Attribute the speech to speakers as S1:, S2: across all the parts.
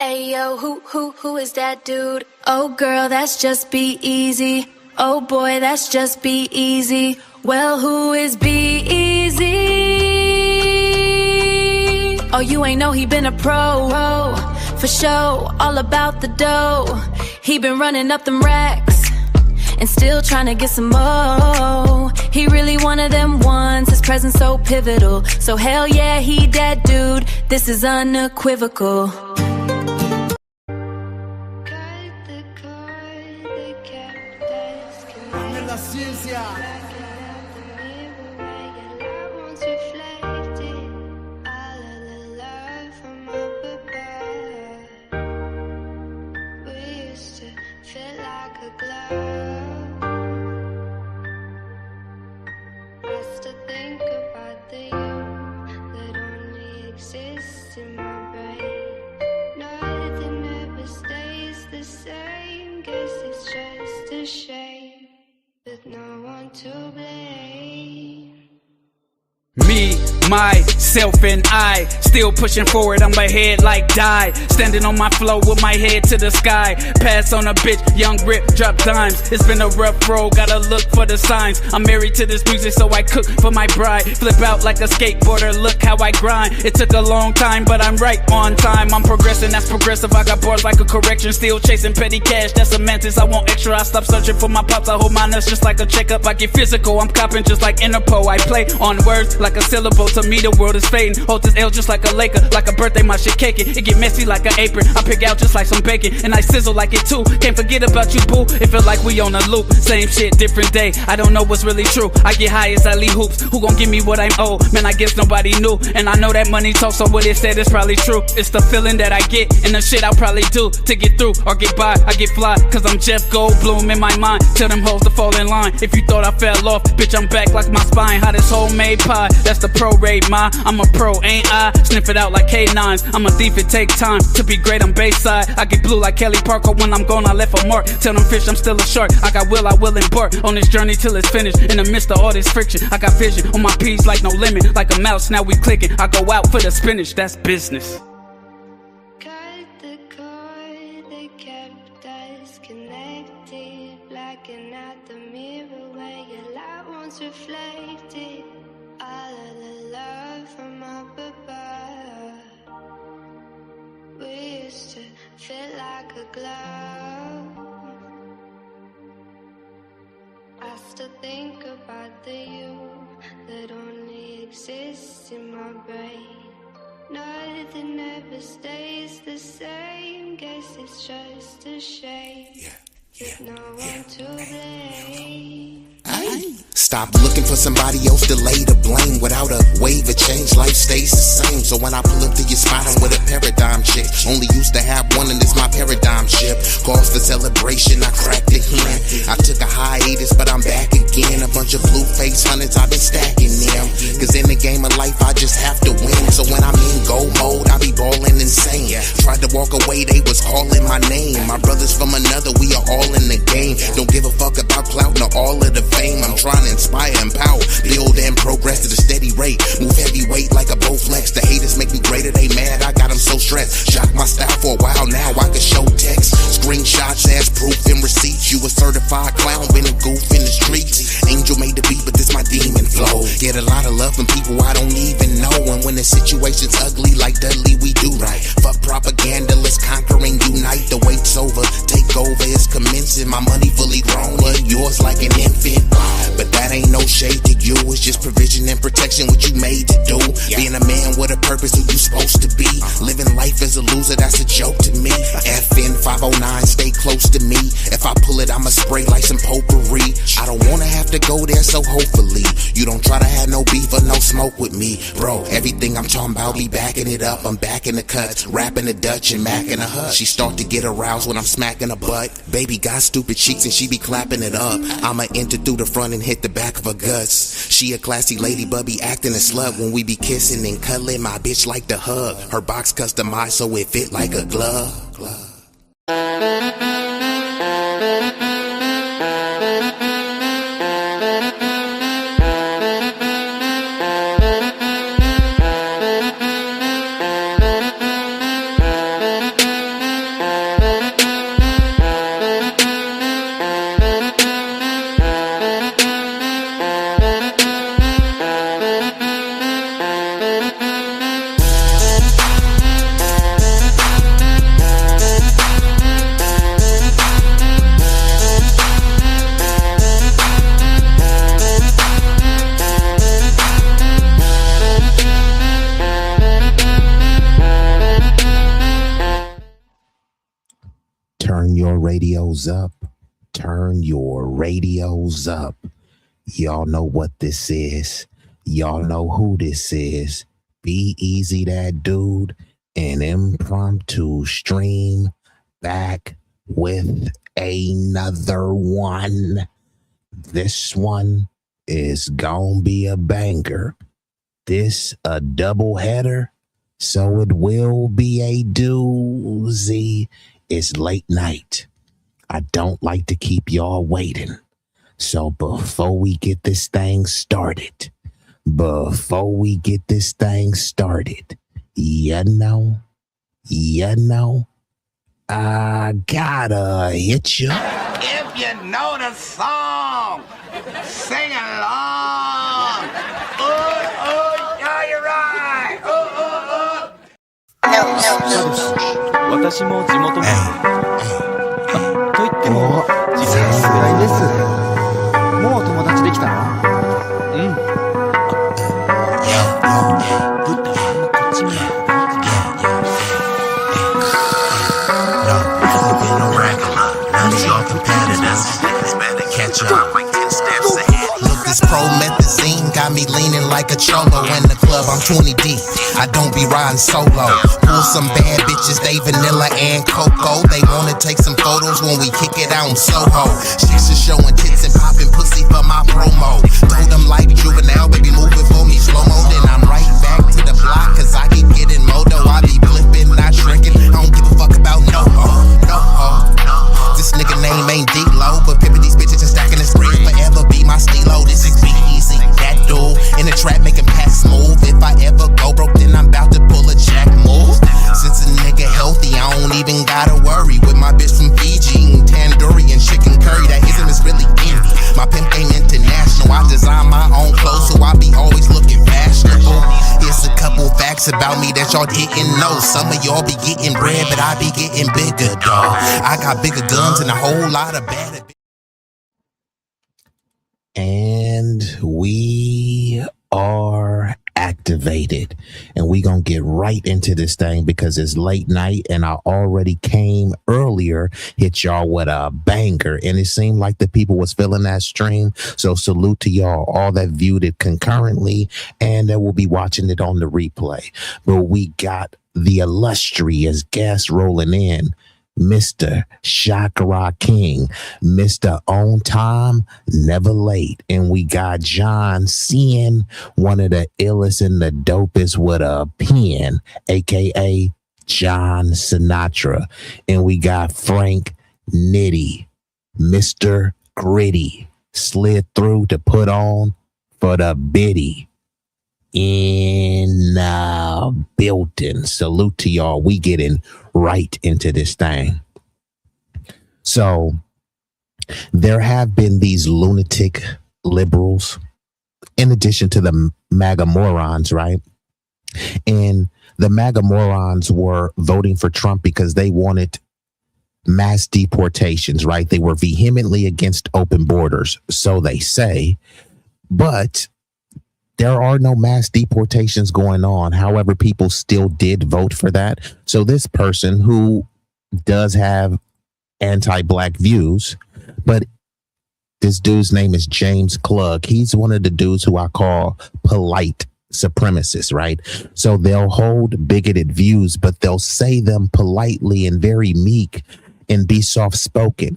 S1: Ayo, who is that dude? Oh girl, that's just B-Eazy. Oh boy, that's just B-Eazy. Well, who is B-Eazy? Oh, you ain't know he been a pro, for show, all about the dough. He been running up them racks and still trying to get some more. He really one of them ones, his presence so pivotal. So hell yeah, he that dude, this is unequivocal.
S2: La ciencia.
S3: No one to blame.
S4: Me, myself, and I still pushing forward, I'm ahead like die. Standing on my flow with my head to the sky. Pass on a bitch, young rip, drop dimes. It's been a rough road, gotta look for the signs. I'm married to this music, so I cook for my bride. Flip out like a skateboarder, look how I grind. It took a long time, but I'm right on time. I'm progressing, that's progressive, I got bars like a correction. Still chasing petty cash, that's a mantis. I want extra, I stop searching for my pops. I hold my nuts just like a checkup. I get physical, I'm copping just like Interpol. I play on words like a syllable, to me the world is fading. Hold this L just like a Laker, like a birthday, my shit caking. It get messy like an apron, I pick out just like some bacon, and I sizzle like it too. Can't forget about you, boo, it feel like we on a loop. Same shit, different day, I don't know what's really true. I get high as I leave hoops, who gon' give me what I'm owed? Man, I guess nobody knew, and I know that money talks, so what it said is probably true. It's the feeling that I get, and the shit I'll probably do to get through or get by. I get fly, cause I'm Jeff Goldblum in my mind. Tell them hoes to fall in line. If you thought I fell off, bitch, I'm back like my spine. Hot as homemade pie, that's the pro rate, ma. I'm a pro, ain't I? Sniff it out like K9s. I'm a thief, it take time to be great, I'm Bayside. I get blue like Kelly Parker, when I'm gone I left a mark. Tell them fish I'm still a shark, I got will, I will embark on this journey till it's finished. In the midst of all this friction, I got vision on my P's like no limit. Like a mouse, now we clicking, I go out for the spinach, that's business.
S3: Cut the cord that kept us connected, blacking out the mirror where your light once reflected. All of the love from up above, we used to fit like a glove. I still think about the you that only exists in my brain. Nothing ever stays the same, guess it's just a shame. There's no one to blame.
S5: Stop looking for somebody else to lay the blame. Without a wave of change, life stays the same. So when I pull up to your spot, I'm with a paradigm chick. Only used to have one and it's my paradigm ship. Calls for celebration, I cracked the hen. I took a hiatus, but I'm back again. A bunch of blue face hundreds, I've been stacking them. Cause in the game of life, I just have to win. So when I'm in go mode, I be ballin' insane. Tried to walk away, they was calling my name. My brothers from another, we are all in the game. Don't give a fuck about clout nor all of the fame. I'm trying to inspire, empower, build and progress at a steady rate. Move heavyweight like a Bowflex. The haters make me greater, they mad, I got them so stressed. Shock my style for a while now, I can show text. Screenshots as proof and receipts. You a certified clown, been a goof in the streets. Angel made the beat, but this my demon flow. Get a lot of love from people I don't even know. And when the situation's ugly like Dudley, we do right. Fuck propaganda, let's conquer and unite. The wait's over, take over, it's commencing. My money fully grown, but yours like an infant. But that ain't no shade to you, it's just provision and protection, what you made to do. Being a man with a purpose, who you supposed to be. Living life as a loser, that's a joke to me. FN 509, stay close to me. If I pull it, I'ma spray like some potpourri. I don't wanna have to go there, so hopefully you don't try to have no beef or no smoke with me. Bro, everything I'm talking about, be backing it up. I'm back in the cuts, rapping the Dutch and macking a hut. She start to get aroused when I'm smacking her butt. Baby got stupid cheeks and she be clapping it up. I'ma enter through the front and hit the back of her guts. She a classy lady but be acting a slut. When we be kissing and cuddling, my bitch like to hug. Her box customized so it fit like a glove. Turn your radios up. Turn your radios up. Y'all know what this is. Y'all know who this is. B-Eazy Dat Dude, an impromptu stream back with another one. This one is gonna be a banger. This a double header, so it will be a doozy. It's late night. I don't like to keep y'all waiting. So before we get this thing started, you know, I gotta hit you.
S2: If you know the song, sing along. Yeah, you're right.
S6: 私も地元民と言っても実際世代です。もう友達できたの？うん。ぶったさんのこっち見ない。
S5: Look, this promethazine got me leaning like a cholo in the club. I'm 20 deep. I don't be riding solo. Pull some bad bitches, they vanilla and cocoa. They wanna take some photos when we kick it out in Soho. Chicks are showing tits and popping pussy for my promo. Told them like juvenile, baby, move it for me slow-mo. Then I'm right back to the block, cause I keep getting moto. I be flipping, not shrinking. I don't give a fuck about no. This nigga name ain't D-Lo, but pimpin' these bitches and stacking this bread forever be my stilo. This is B-Eazy Dat Dude in the trap making pass smooth. If I ever go broke, then I'm about to pull a jack move. Since a nigga healthy, I don't even gotta worry. With my bitch from Fiji, eating tandoori and chicken curry. That ism is really in me. My pimp game international. I design my own clothes, so I be always looking fashionable. Here's a couple facts about me that y'all didn't know. Some of y'all be getting bread, but I be getting bigger, dawg. I got bigger guns and a whole lot of bad. And we are activated, and we gonna get right into this thing because it's late night and I already came earlier, hit y'all with a banger, and it seemed like the people was feeling that stream. So salute to y'all, all that viewed it concurrently and that will be watching it on the replay. But we got the illustrious guest rolling in, Mr. Chakra King, Mr. On Time, Never Late. And we got John Cien, one of the illest and the dopest with a pen, aka John Sinatra. And we got Frank Nitty, Mr. Gritty, slid through to put on for the biddy. In building. Salute to y'all. We getting right into this thing. So there have been these lunatic liberals in addition to the MAGA morons, right? And the MAGA morons were voting for Trump because they wanted mass deportations, right? They were vehemently against open borders, so they say, but there are no mass deportations going on. However, people still did vote for that. So this person who does have anti-black views, but this dude's name is James Klug. He's one of the dudes who I call polite supremacists, right? So they'll hold bigoted views, but they'll say them politely and very meek and be soft-spoken.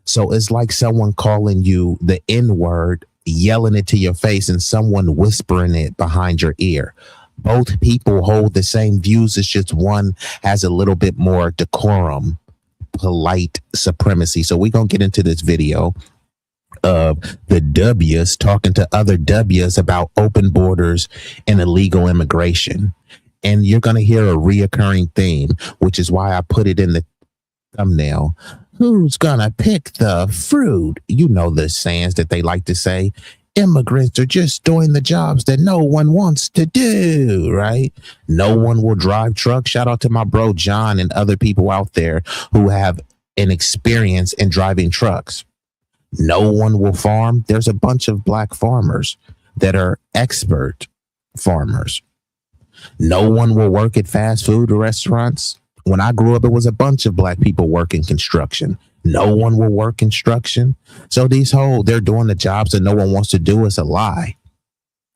S5: So it's like someone calling you the N-word, yelling it to your face, and someone whispering it behind your ear. Both people hold the same views. It's just one has a little bit more decorum, polite supremacy. So we're going to get into this video of the W's talking to other W's about open borders and illegal immigration. And you're going to hear a reoccurring theme, which is why I put it in the thumbnail. Who's gonna pick the fruit? You know the sayings that they like to say. Immigrants are just doing the jobs that no one wants to do, right? No one will drive trucks. Shout out to my bro John and other people out there who have an experience in driving trucks. No one will farm. There's a bunch of black farmers that are expert farmers. No one will work at fast food restaurants.
S7: When I grew up, it was a bunch of black people working construction. No one will work construction. So they're doing the jobs that no one wants to do is a lie.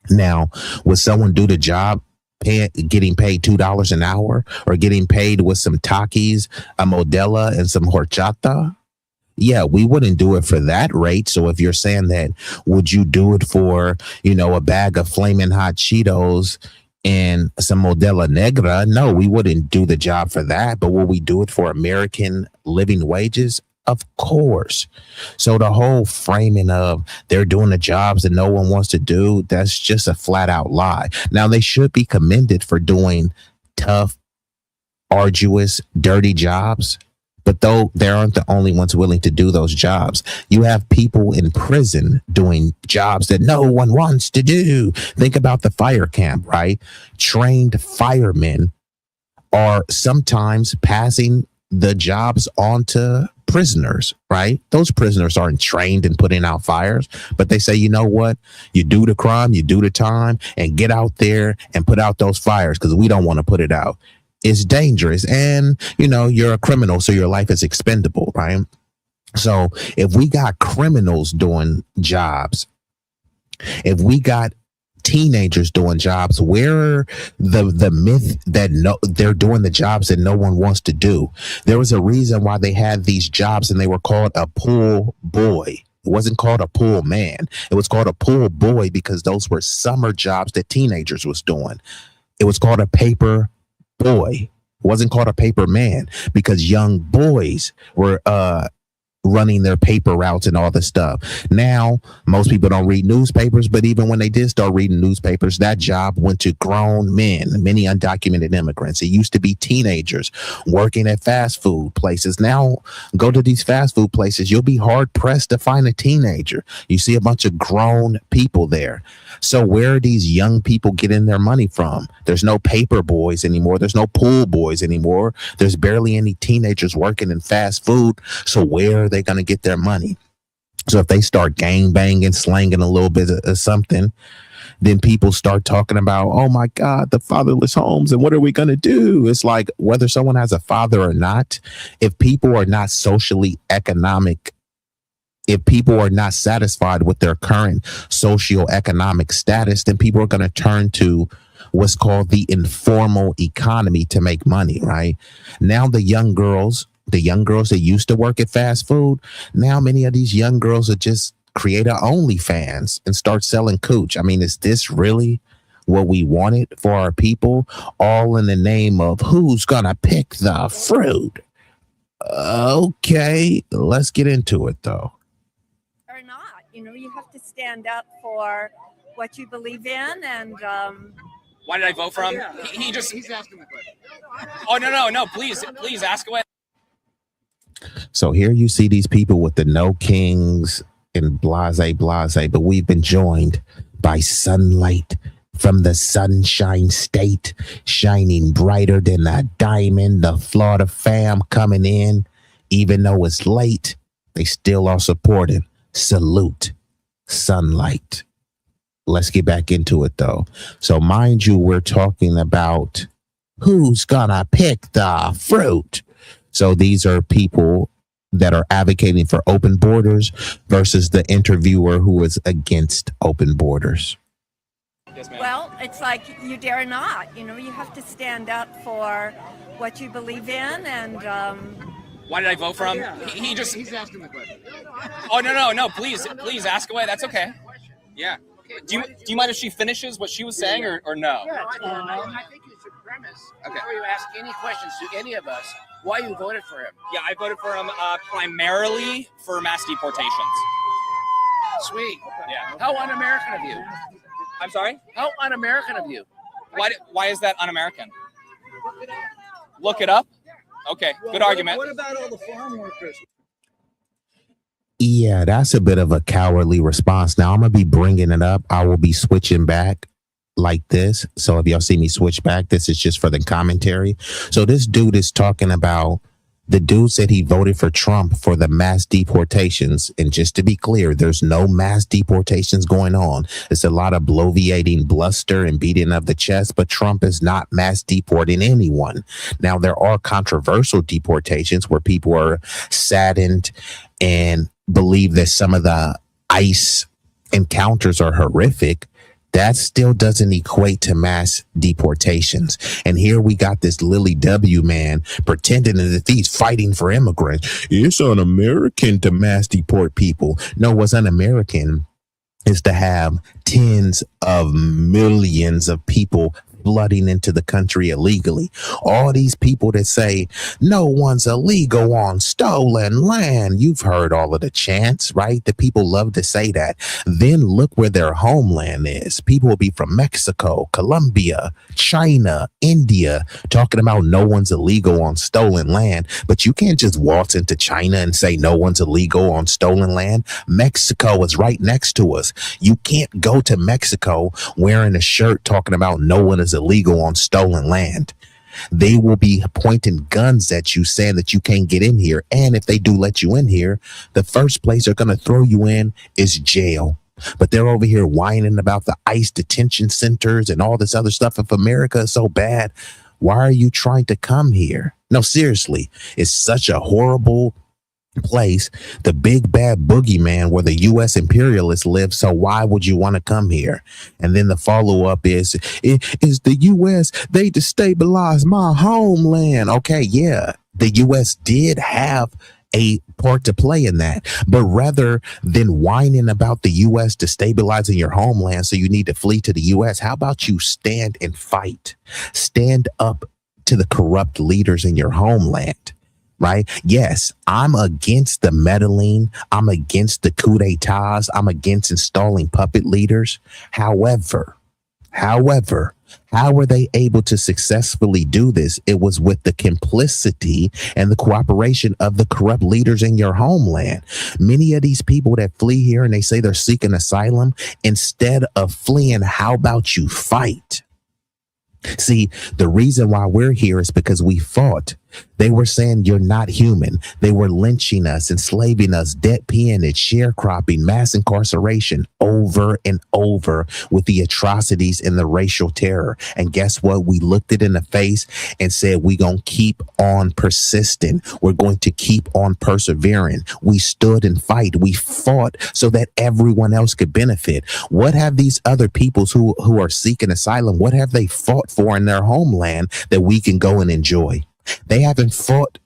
S7: Now, would someone do the job getting paid $2 an hour or getting paid with some Takis, a Modella, and some horchata? Yeah, we wouldn't do it for that rate. So if you're saying that, would you do it for, a bag of flaming hot Cheetos and some Modella Negra? No, we wouldn't do the job for that. But will we do it for American living wages? Of course. So the whole framing of they're doing the jobs that no one wants to do, that's just a flat out lie. Now, they should be commended for doing tough, arduous, dirty jobs. But though they aren't the only ones willing to do those jobs, you have people in prison doing jobs that no one wants to do. Think about the fire camp, right? Trained firemen are sometimes passing the jobs on to prisoners, right? Those prisoners aren't trained in putting out fires, but they say, you know what? You do the crime, you do the time, and get out there and put out those fires because we don't want to put it out. It's dangerous. And, you're a criminal, so your life is expendable, right? So if we got criminals doing jobs, if we got teenagers doing jobs, where the myth that they're doing the jobs that no one wants to do? There was a reason why they had these jobs and they were called a pool boy. It wasn't called a pool man. It was called a pool boy because those were summer jobs that teenagers was doing. It was called a paper boy. It wasn't called a paper man because young boys were running their paper routes and all this stuff. Now, most people don't read newspapers, but even when they did start reading newspapers, that job went to grown men, many undocumented immigrants. It used to be teenagers working at fast food places. Now, go to these fast food places, you'll be hard pressed to find a teenager. You see a bunch of grown people there. So where are these young people getting their money from? There's no paper boys anymore. There's no pool boys anymore. There's barely any teenagers working in fast food. So where are they going to get their money? So if they start gang banging, slanging a little bit of something, then people start talking about, oh my God, the fatherless homes and what are we going to do? It's like whether someone has a father or not, if people are not socially economic, if people are not satisfied with their current socioeconomic status, then people are going to turn to what's called the informal economy to make money, right? Now the young girls that used to work at fast food, now many of these young girls are just create a OnlyFans and start selling cooch. I mean, is this really what we wanted for our people? All in the name of who's gonna pick the fruit? Okay, let's get into it though.
S8: Or not, you have to stand up for what you believe in. And
S9: why did I vote for him? He's asking the question. Oh no! Please ask away.
S7: So here you see these people with the no kings and blase, but we've been joined by sunlight from the Sunshine State, shining brighter than a diamond. The Florida fam coming in, even though it's late, they still are supporting. Salute, sunlight. Let's get back into it though. So mind you, we're talking about who's gonna pick the fruit. So these are people that are advocating for open borders versus the interviewer who is against open borders.
S9: Yes, ma'am.
S8: well, it's like you dare not. You have to stand up for what you believe in. And
S9: why did I vote for him? He's asking the question. Oh no! Please ask away. That's okay. Yeah. Do you mind if she finishes what she was saying or no?
S10: Yeah, I think you should premise before you ask any questions to any of us why you voted for him.
S9: Yeah, I voted for him primarily for mass deportations.
S10: Sweet.
S9: Yeah.
S10: How un-American of you.
S9: I'm sorry?
S10: How un-American of you.
S9: Why is that un-American? Look it up? Okay, good argument.
S11: What about all the farm workers?
S7: Yeah, that's a bit of a cowardly response. Now I'm going to be bringing it up. I will be switching back like this. So if y'all see me switch back, this is just for the commentary. So this dude is talking about The dude said he voted for Trump for the mass deportations. And just to be clear, there's no mass deportations going on. It's a lot of bloviating, bluster, and beating of the chest, but Trump is not mass deporting anyone. Now, there are controversial deportations where people are saddened and believe that some of the ICE encounters are horrific. That still doesn't equate to mass deportations. And here we got this Lily W man pretending that he's fighting for immigrants. It's un-American to mass deport people. No, what's un-American is to have tens of millions of people flooding into the country illegally. All these people that say no one's illegal on stolen land. You've heard all of the chants, right? The people love to say that. Then look where their homeland is. People will be from Mexico, Colombia, China, India, talking about no one's illegal on stolen land. But you can't just waltz into China and say no one's illegal on stolen land. Mexico is right next to us. You can't go to Mexico wearing a shirt talking about no one is illegal on stolen land. They will be pointing guns at you saying that you can't get in here. And if they do let you in here, the first place they're going to throw you in is jail. But they're over here whining about the ICE detention centers and all this other stuff. If America is so bad, why are you trying to come here? No, seriously, it's such a horrible place, the big bad boogeyman where the U.S. imperialists live. So why would you want to come here? And then the follow up is the U.S. they destabilized my homeland. Okay, yeah, the U.S. did have a part to play in that, but rather than whining about the U.S. destabilizing your homeland, so you need to flee to the U.S., how about you stand and fight? Stand up to the corrupt leaders in your homeland. Right? Yes, I'm against the meddling. I'm against the coup d'etats. I'm against installing puppet leaders. However, how were they able to successfully do this? It was with the complicity and the cooperation of the corrupt leaders in your homeland. Many of these people that flee here and they say they're seeking asylum, instead of fleeing, how about you fight? See, the reason why we're here is because we fought. They were saying you're not human. They were lynching us, enslaving us, debt peonage, sharecropping, mass incarceration over and over with the atrocities and the racial terror. And guess what? We looked it in the face and said, we're going to keep on persisting. We're going to keep on persevering. We stood and fight. We fought so that everyone else could benefit. What have these other peoples who are seeking asylum, what have they fought for in their homeland that we can go and enjoy? They haven't fought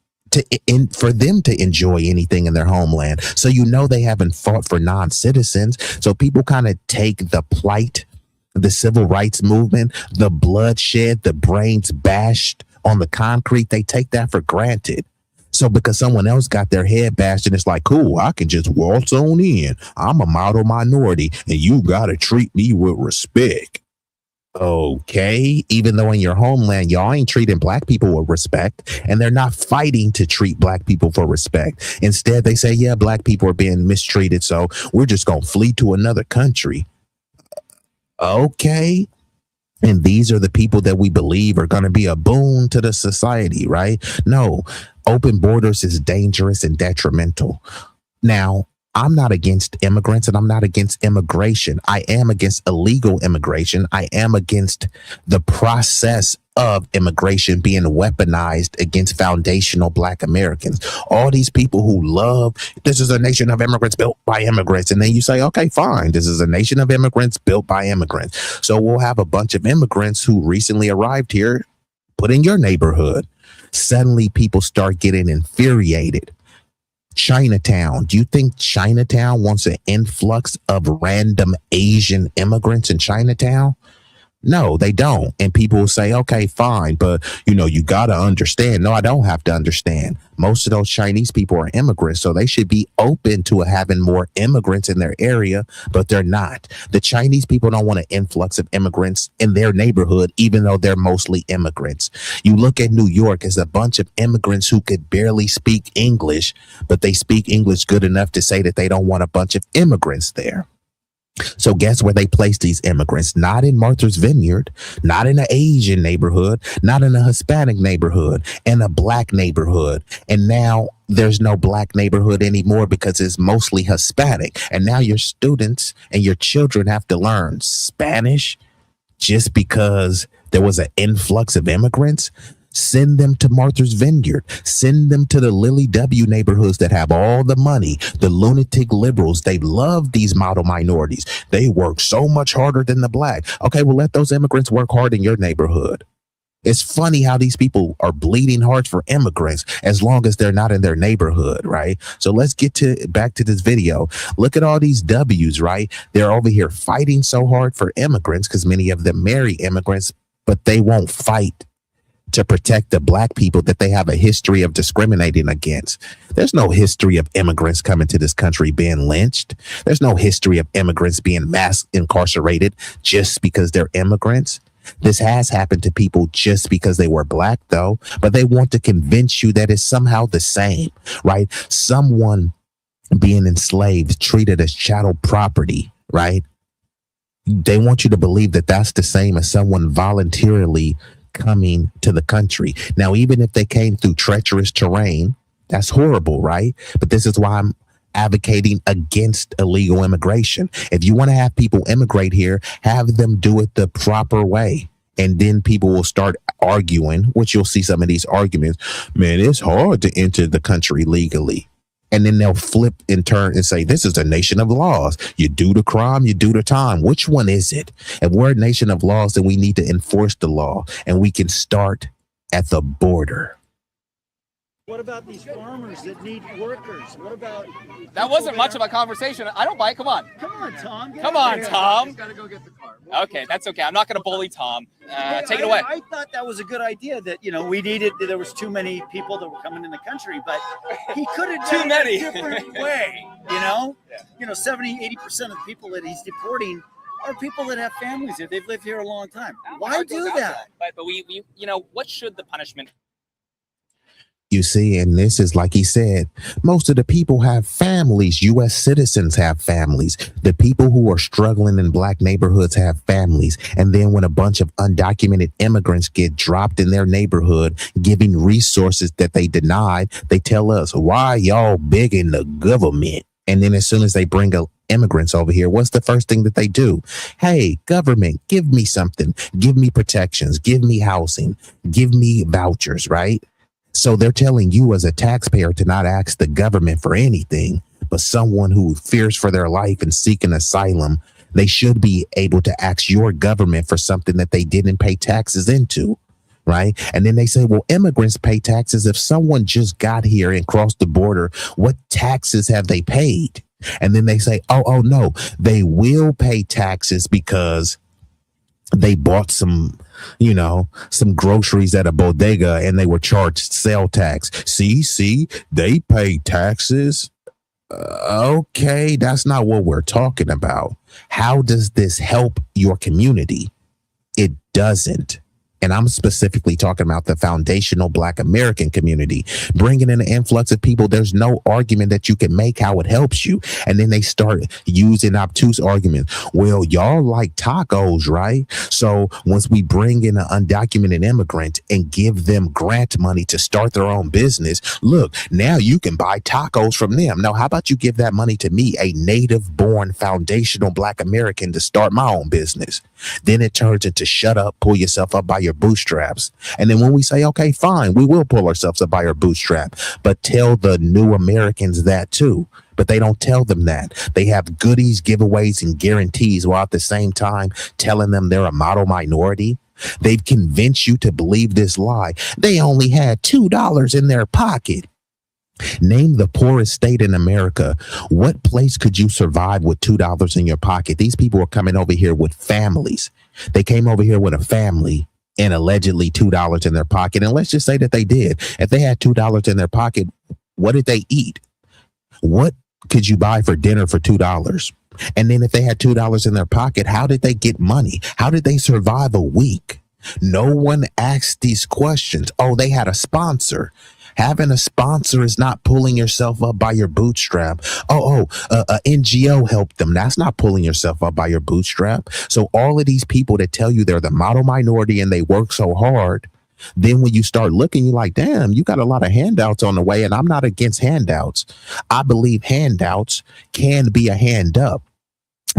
S7: for them to enjoy anything in their homeland. So you know they haven't fought for non-citizens. So people kind of take the plight, the civil rights movement, the bloodshed, the brains bashed on the concrete, they take that for granted. So because someone else got their head bashed and it's like, cool, I can just waltz on in. I'm a model minority and you got to treat me with respect. Okay, even though in your homeland, y'all ain't treating black people with respect, and they're not fighting to treat black people for respect. Instead, they say, yeah, black people are being mistreated, so we're just going to flee to another country. Okay. And these are the people that we believe are going to be a boon to the society, right? No, open borders is dangerous and detrimental. Now, I'm not against immigrants and I'm not against immigration. I am against illegal immigration. I am against the process of immigration being weaponized against foundational black Americans. All these people who love, this is a nation of immigrants built by immigrants. And then you say, okay, fine. This is a nation of immigrants built by immigrants. So we'll have a bunch of immigrants who recently arrived here, put in your neighborhood. Suddenly people start getting infuriated. Chinatown. Do you think Chinatown wants an influx of random Asian immigrants in Chinatown? No, they don't. And people will say, okay, fine, but you got to understand. No, I don't have to understand. Most of those Chinese people are immigrants, so they should be open to having more immigrants in their area, but they're not. The Chinese people don't want an influx of immigrants in their neighborhood, even though they're mostly immigrants. You look at New York as a bunch of immigrants who could barely speak English, but they speak English good enough to say that they don't want a bunch of immigrants there. So guess where they place these immigrants? Not in Martha's Vineyard, not in an Asian neighborhood, not in a Hispanic neighborhood, in a black neighborhood. And now there's no black neighborhood anymore because it's mostly Hispanic. And now your students and your children have to learn Spanish just because there was an influx of immigrants. Send them to Martha's Vineyard. Send them to the Lily W neighborhoods that have all the money. The lunatic liberals, they love these model minorities. They work so much harder than the black. Okay, well, let those immigrants work hard in your neighborhood. It's funny how these people are bleeding hearts for immigrants as long as they're not in their neighborhood, right? So let's get back to this video. Look at all these W's, right? They're over here fighting so hard for immigrants because many of them marry immigrants, but they won't fight to protect the black people that they have a history of discriminating against. There's no history of immigrants coming to this country being lynched. There's no history of immigrants being mass incarcerated just because they're immigrants. This has happened to people just because they were black, though, but they want to convince you that it's somehow the same, right? Someone being enslaved, treated as chattel property, right? They want you to believe that that's the same as someone voluntarily coming to the country. Now, even if they came through treacherous terrain, that's horrible, right? But this is why I'm advocating against illegal immigration. If you want to have people immigrate here, have them do it the proper way. And then people will start arguing, which you'll see some of these arguments. Man, it's hard to enter the country legally. And then they'll flip and turn and say, this is a nation of laws. You do the crime, you do the time. Which one is it? If we're a nation of laws, then we need to enforce the law. And we can start at the border.
S6: What about these farmers that need workers? What about...
S9: That wasn't much of a conversation. I don't bite. Come on.
S6: Come on, Tom.
S9: Come on, Tom.
S10: Gotta go get the car.
S9: Okay, that's okay. I'm not going to bully Tom. Take it away.
S6: I thought that was a good idea that, there was too many people that were coming in the country, but he could have done it a different way, Yeah. 70-80% of the people that he's deporting are people that have families here. They've lived here a long time. Why do that?
S9: But we what should the punishment?
S7: You see, and this is like he said, most of the people have families. U.S. citizens have families. The people who are struggling in black neighborhoods have families. And then when a bunch of undocumented immigrants get dropped in their neighborhood, giving resources that they denied, they tell us, why y'all big in the government? And then as soon as they bring immigrants over here, what's the first thing that they do? Hey, government, give me something. Give me protections. Give me housing. Give me vouchers, right? So they're telling you as a taxpayer to not ask the government for anything, but someone who fears for their life and seeking asylum, they should be able to ask your government for something that they didn't pay taxes into, right? And then they say, well, immigrants pay taxes. If someone just got here and crossed the border, what taxes have they paid? And then they say, oh no, they will pay taxes because they bought some groceries at a bodega and they were charged sale tax. See, they pay taxes. Okay, that's not what we're talking about. How does this help your community? It doesn't. And I'm specifically talking about the foundational Black American community. Bringing in an influx of people, there's no argument that you can make how it helps you. And then they start using obtuse arguments. Well, y'all like tacos, right? So once we bring in an undocumented immigrant and give them grant money to start their own business, look, now you can buy tacos from them. Now, how about you give that money to me, a native-born foundational Black American, to start my own business? Then it turns into shut up, pull yourself up by your bootstraps. And then when we say, okay, fine, we will pull ourselves up by our bootstrap, but tell the new Americans that too. But they don't tell them that. They have goodies, giveaways, and guarantees while at the same time telling them they're a model minority. They've convinced you to believe this lie. They only had $2 in their pocket. Name the poorest state in America. What place could you survive with $2 in your pocket? These people are coming over here with families. They came over here with a family and allegedly $2 in their pocket. And let's just say that they did. If they had $2 in their pocket, what did they eat? What could you buy for dinner for $2? And then if they had $2 in their pocket, how did they get money? How did they survive a week? No one asked these questions. Oh, they had a sponsor. Having a sponsor is not pulling yourself up by your bootstrap. A NGO helped them. That's not pulling yourself up by your bootstrap. So all of these people that tell you they're the model minority and they work so hard, then when you start looking, you're like, damn, you got a lot of handouts on the way. And I'm not against handouts. I believe handouts can be a hand up.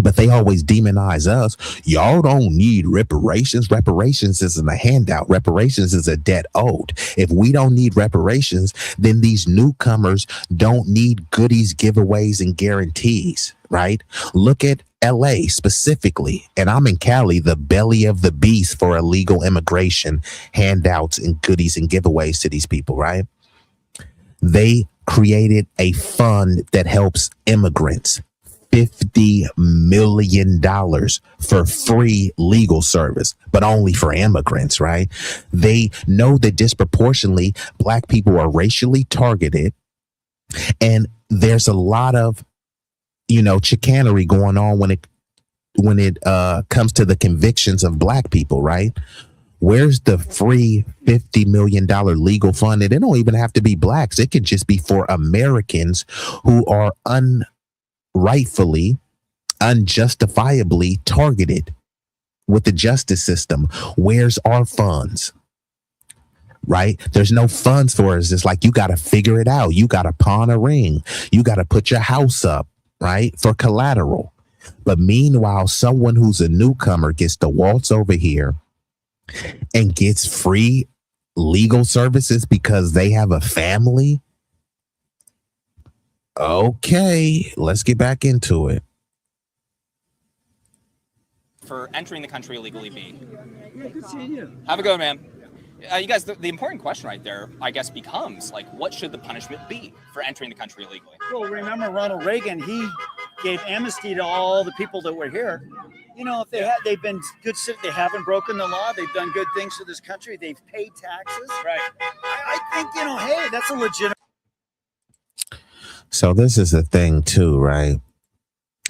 S7: But they always demonize us. Y'all don't need reparations. Reparations isn't a handout. Reparations is a debt owed. If we don't need reparations, then these newcomers don't need goodies, giveaways, and guarantees, right? Look at LA specifically, and I'm in Cali, the belly of the beast for illegal immigration, handouts and goodies and giveaways to these people, right? They created a fund that helps immigrants. $50 million for free legal service, but only for immigrants, right? They know that disproportionately Black people are racially targeted, and there's a lot of, chicanery going on when it comes to the convictions of Black people, right? Where's the free $50 million legal fund? And it don't even have to be Blacks. It could just be for Americans who are rightfully, unjustifiably targeted with the justice system. Where's our funds? Right? There's no funds for us. It's like you got to figure it out. You got to pawn a ring. You got to put your house up, right, for collateral. But meanwhile, someone who's a newcomer gets to waltz over here and gets free legal services because they have a family. Okay, let's get back into it.
S9: For entering the country illegally, B.
S6: Yeah, good seeing you.
S9: Have a good one, man. You guys, the important question right there, I guess, becomes, like, what should the punishment be for entering the country illegally?
S6: Well, remember Ronald Reagan, he gave amnesty to all the people that were here. If they've been good, they haven't broken the law, they've done good things for this country, they've paid taxes.
S9: Right.
S6: I think, hey, that's a legitimate.
S7: So this is the thing too, right?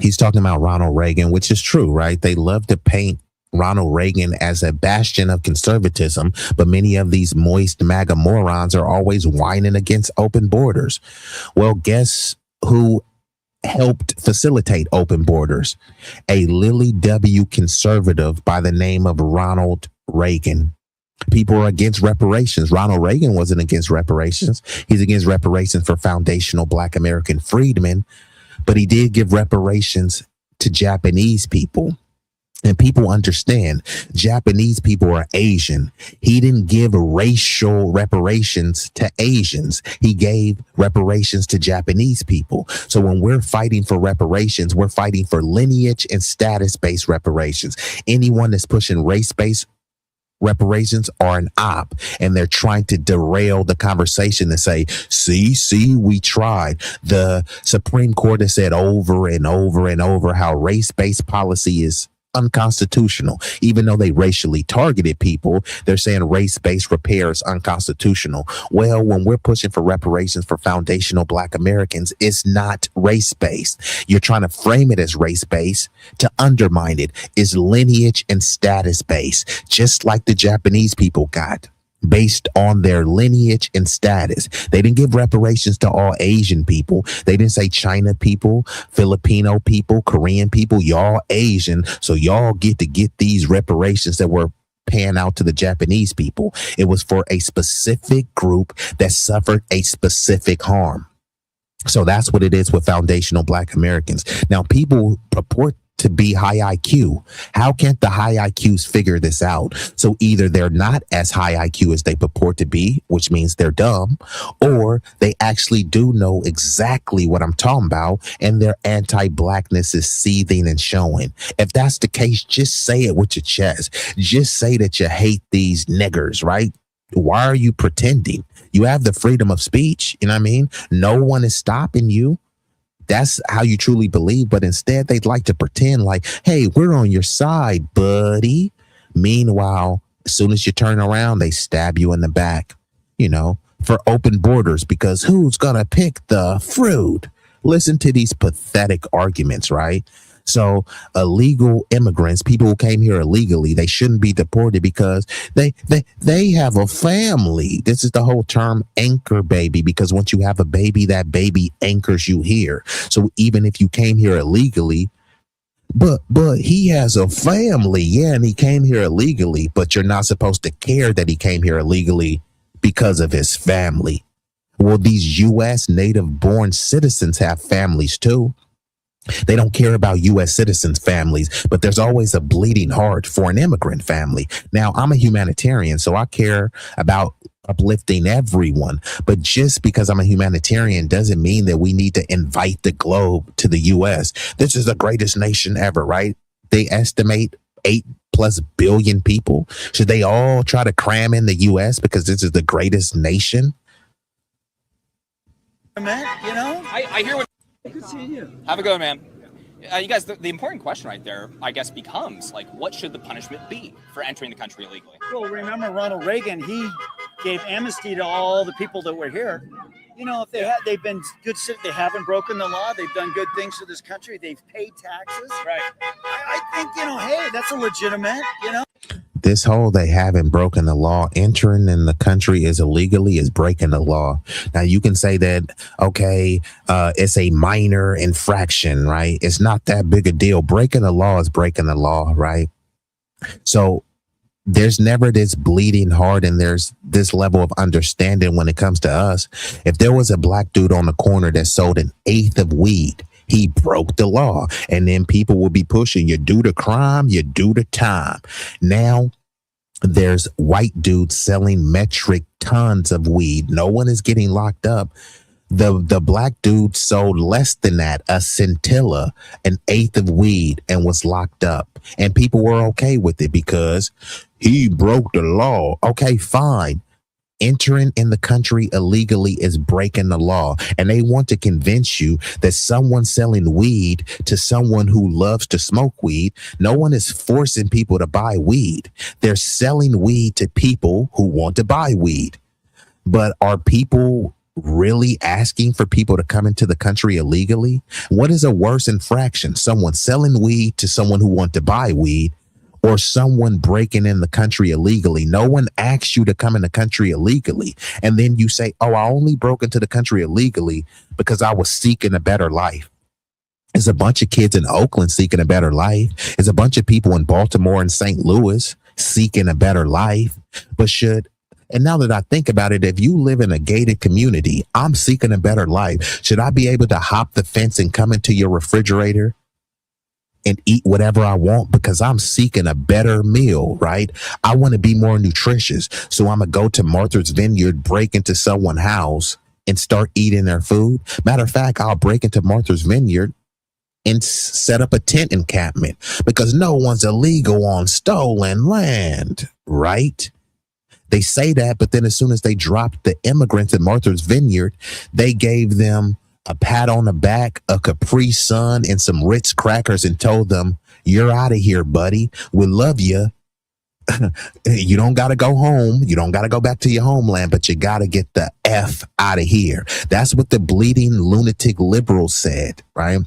S7: He's talking about Ronald Reagan, which is true, right? They love to paint Ronald Reagan as a bastion of conservatism, but many of these moist MAGA morons are always whining against open borders. Well, guess who helped facilitate open borders? A Lily W. conservative by the name of Ronald Reagan. People are against reparations. Ronald Reagan wasn't against reparations. He's against reparations for foundational Black American freedmen, but he did give reparations to Japanese people. And people understand Japanese people are Asian. He didn't give racial reparations to Asians. He gave reparations to Japanese people. So when we're fighting for reparations, we're fighting for lineage and status-based reparations. Anyone that's pushing race-based reparations are an op, and they're trying to derail the conversation and say, see, we tried. The Supreme Court has said over and over and over how race-based policy is unconstitutional. Even though they racially targeted people, they're saying race-based repair is unconstitutional. Well, when we're pushing for reparations for foundational Black Americans, it's not race-based. You're trying to frame it as race-based to undermine it. It's lineage and status-based, just like the Japanese people got, based on their lineage and status. They didn't give reparations to all Asian people. They didn't say China people, Filipino people, Korean people, y'all Asian, so y'all get to get these reparations that were paying out to the Japanese people. It was for a specific group that suffered a specific harm. So that's what it is with foundational Black Americans. Now, people purport to be high IQ. How can't the high IQs figure this out? So either they're not as high IQ as they purport to be, which means they're dumb, or they actually do know exactly what I'm talking about, and their anti-Blackness is seething and showing. If that's the case, just say it with your chest. Just say that you hate these niggers, right? Why are you pretending? You have the freedom of speech. You know what I mean? No one is stopping you. That's how you truly believe. But instead, they'd like to pretend like, hey, we're on your side, buddy. Meanwhile, as soon as you turn around, they stab you in the back, for open borders, because who's going to pick the fruit? Listen to these pathetic arguments, right? So illegal immigrants, people who came here illegally, they shouldn't be deported because they have a family. This is the whole term anchor baby, because once you have a baby, that baby anchors you here. So even if you came here illegally, but he has a family, yeah, and he came here illegally, but you're not supposed to care that he came here illegally because of his family. Well, these U.S. native born citizens have families too. They don't care about U.S. citizens' families, but there's always a bleeding heart for an immigrant family. Now, I'm a humanitarian, so I care about uplifting everyone. But just because I'm a humanitarian doesn't mean that we need to invite the globe to the U.S. This is the greatest nation ever, right? They estimate 8+ billion people. Should they all try to cram in the U.S. because this is the greatest nation?
S6: You know,
S9: I hear what.
S6: good seeing you.
S9: Have a good one, man. You guys, the important question right there, I guess, becomes like, what should the punishment be for entering the country illegally?
S6: Well, remember Ronald Reagan? He gave amnesty to all the people that were here. You know, if they've been good, they haven't broken the law. They've done good things for this country. They've paid taxes.
S9: Right.
S6: I think, you know, hey, that's a legitimate, you know.
S7: This whole they haven't broken the law, entering in the country is illegally is breaking the law. Now you can say that, okay, it's a minor infraction, right? It's not that big a deal. Breaking the law is breaking the law, right? So there's never this bleeding heart and there's this level of understanding when it comes to us. If there was a black dude on the corner that sold 1/8 of weed, he broke the law, and then people will be pushing, you do the crime, you do the time. Now there's white dudes selling metric tons of weed. No one is getting locked up. The black dude sold less than that, a scintilla, 1/8 of weed, and was locked up. And people were okay with it because he broke the law. Okay, fine. Entering in the country illegally is breaking the law. And they want to convince you that someone selling weed to someone who loves to smoke weed, no one is forcing people to buy weed. They're selling weed to people who want to buy weed. But are people really asking for people to come into the country illegally? What is a worse infraction? Someone selling weed to someone who want to buy weed, or someone breaking in the country illegally? No one asks you to come in the country illegally. And then you say, oh, I only broke into the country illegally because I was seeking a better life. There's a bunch of kids in Oakland seeking a better life. There's a bunch of people in Baltimore and St. Louis seeking a better life. And now that I think about it, if you live in a gated community, I'm seeking a better life. Should I be able to hop the fence and come into your refrigerator and eat whatever I want because I'm seeking a better meal, right? I want to be more nutritious. So I'm going to go to Martha's Vineyard, break into someone's house and start eating their food. Matter of fact, I'll break into Martha's Vineyard and set up a tent encampment because no one's illegal on stolen land, right? They say that, but then as soon as they dropped the immigrants at Martha's Vineyard, they gave them a pat on the back, a Capri Sun, and some Ritz crackers and told them, you're out of here, buddy. We love you. You don't got to go home. You don't got to go back to your homeland, but you got to get the F out of here. That's what the bleeding lunatic liberals said, right?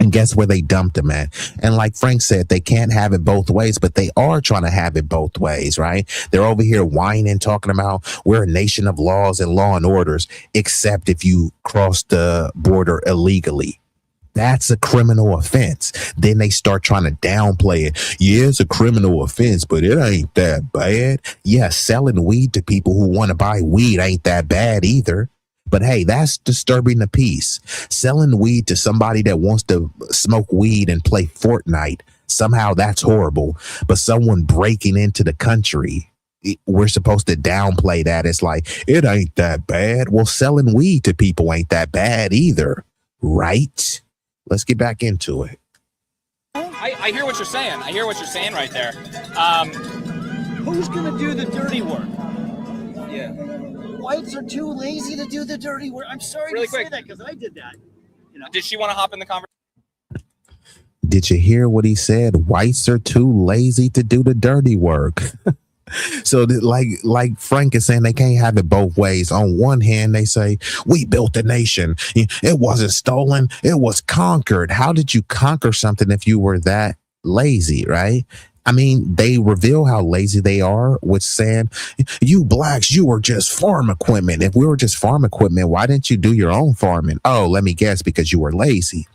S7: And guess where they dumped them at? And like Frank said, they can't have it both ways, but they are trying to have it both ways, right? They're over here whining, talking about we're a nation of laws and law and orders, except if you cross the border illegally. That's a criminal offense. Then they start trying to downplay it. Yeah, it's a criminal offense, but it ain't that bad. Yeah, selling weed to people who want to buy weed ain't that bad either. But hey, that's disturbing the peace. Selling weed to somebody that wants to smoke weed and play Fortnite, somehow that's horrible. But someone breaking into the country, we're supposed to downplay that. It's like, it ain't that bad. Well, selling weed to people ain't that bad either, right? Let's get back into it.
S9: I hear what you're saying. I hear what you're saying right there.
S6: Who's going to do the dirty work?
S9: Yeah.
S6: Whites are too lazy to do the dirty work. I'm sorry
S9: Really
S6: to
S9: quick.
S6: say that because I did that. You know.
S9: Did she want to hop in the conversation?
S7: Did you hear what he said? Whites are too lazy to do the dirty work. So like Frank is saying, they can't have it both ways. On one hand, they say we built the nation. It wasn't stolen. It was conquered. How did you conquer something if you were that lazy, right? I mean, they reveal how lazy they are with saying, you blacks, you were just farm equipment. If we were just farm equipment, why didn't you do your own farming? Oh, let me guess, because you were lazy.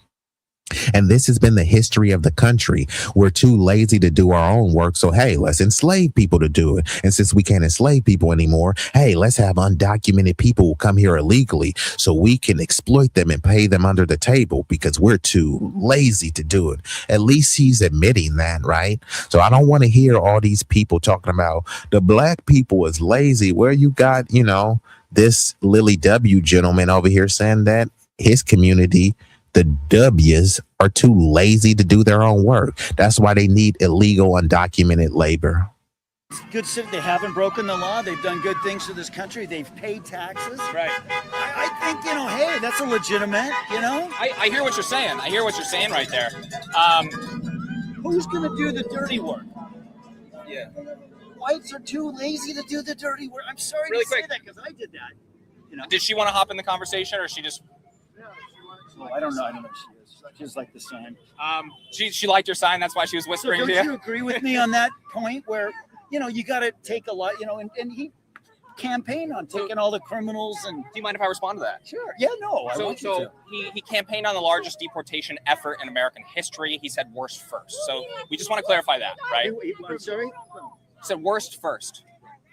S7: And this has been the history of the country. We're too lazy to do our own work. So, hey, let's enslave people to do it. And since we can't enslave people anymore, hey, let's have undocumented people come here illegally so we can exploit them and pay them under the table because we're too lazy to do it. At least he's admitting that, right? So I don't want to hear all these people talking about the black people is lazy. Where you got, this Lily W gentleman over here saying that his community, the W's, are too lazy to do their own work. That's why they need illegal, undocumented labor.
S6: It's good city. They haven't broken the law. They've done good things for this country. They've paid taxes.
S9: Right.
S6: I think, hey, that's a legitimate,
S9: I hear what you're saying. I hear what you're saying right there.
S6: Who's going to do the dirty work?
S9: Yeah.
S6: Whites are too lazy to do the dirty work. I'm sorry
S9: Really
S6: to say
S9: quick.
S6: that because I did that.
S9: Did she want to hop in the conversation, or she just?
S6: Oh, I don't know. I don't know if she is. She's like the sign.
S9: She liked your sign. That's why she was
S6: So
S9: whispering
S6: don't
S9: to you.
S6: you agree with me on that point where, you got to take a lot, and he campaigned on taking all the criminals and.
S9: Do you mind if I respond to that?
S6: Sure. Yeah, no. I want you to.
S9: He campaigned on the largest deportation effort in American history. He said worst first. So we just want to clarify that, right?
S6: I'm sorry?
S9: He said worst first.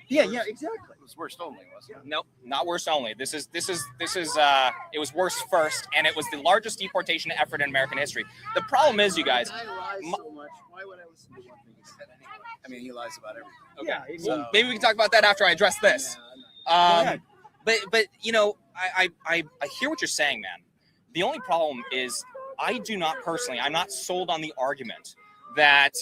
S6: Yeah, exactly.
S10: It was worst only, wasn't it?
S9: Nope, not worst only. This is it was worst first, and it was the largest deportation effort in American history. The problem is, you guys.
S10: I lie so much. Why would I listen to one thing he said anyway? I mean, he lies about everything.
S9: Okay.
S6: Yeah,
S9: Well, maybe we can talk about that after I address this. But I hear what you're saying, man. The only problem is I'm not sold on the argument that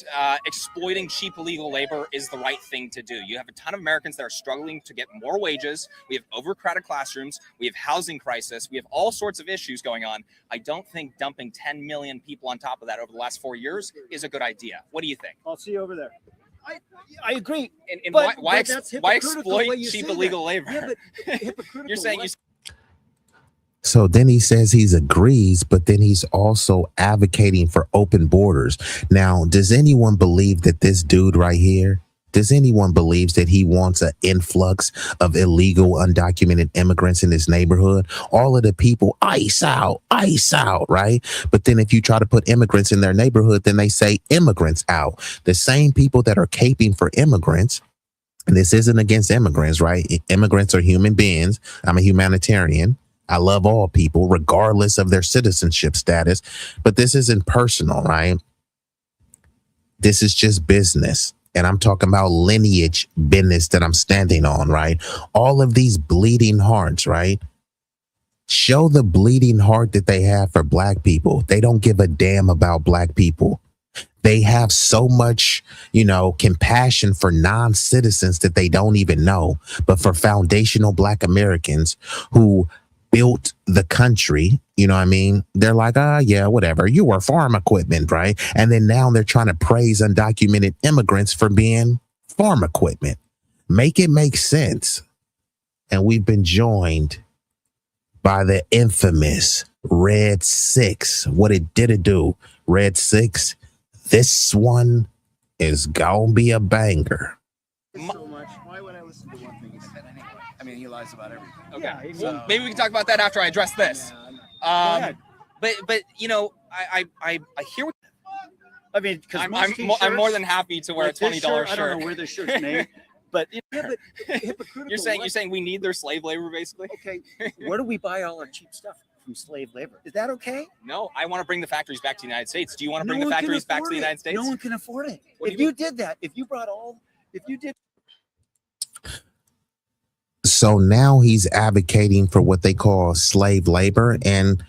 S9: exploiting cheap illegal labor is the right thing to do. You have a ton of Americans that are struggling to get more wages. We have overcrowded classrooms. We have housing crisis. We have all sorts of issues going on. I don't think dumping 10 million people on top of that over the last 4 years is a good idea. What do you think?
S6: I'll see you over there. I agree.
S9: And
S6: But
S9: why
S6: that's
S9: why
S6: hypocritical the way
S9: exploit
S6: you
S9: cheap
S6: say
S9: illegal
S6: that.
S9: labor?
S6: Yeah, but hypocritical.
S9: You're saying
S7: So then he says he agrees, but then he's also advocating for open borders. Now, does anyone believe that this dude right here, does anyone believes that he wants an influx of illegal, undocumented immigrants in his neighborhood? All of the people, ice out, right? But then if you try to put immigrants in their neighborhood, then they say immigrants out. The same people that are caping for immigrants, and this isn't against immigrants, right? Immigrants are human beings. I'm a humanitarian. I love all people, regardless of their citizenship status. But this isn't personal, right? This is just business. And I'm talking about lineage business that I'm standing on, right? All of these bleeding hearts, right? Show the bleeding heart that they have for black people. They don't give a damn about black people. They have so much, compassion for non-citizens that they don't even know. But for foundational black Americans who built the country, they're like, yeah, whatever. You were farm equipment, right? And then now they're trying to praise undocumented immigrants for being farm equipment. Make it make sense. And we've been joined by the infamous Red 6. What it did do, Red 6. This one is gonna be a banger.
S10: So much. Why would I listen to one thing he said anyway? I mean, he lies about everything.
S9: Okay. Well, maybe we can talk about that after I address this. I hear what.
S6: I mean, because
S9: I'm more than happy to wear a $20 shirt.
S6: I don't know where this shirt's made, but hypocritical.
S9: You're saying we need their slave labor, basically?
S6: Okay, where do we buy all our cheap stuff? From slave labor. Is that okay?
S9: No, I want to bring the factories back to the United States. Do you want to bring the factories back to the United States?
S6: No one can afford it. If you did that, if you did.
S7: So now he's advocating for what they call slave labor, and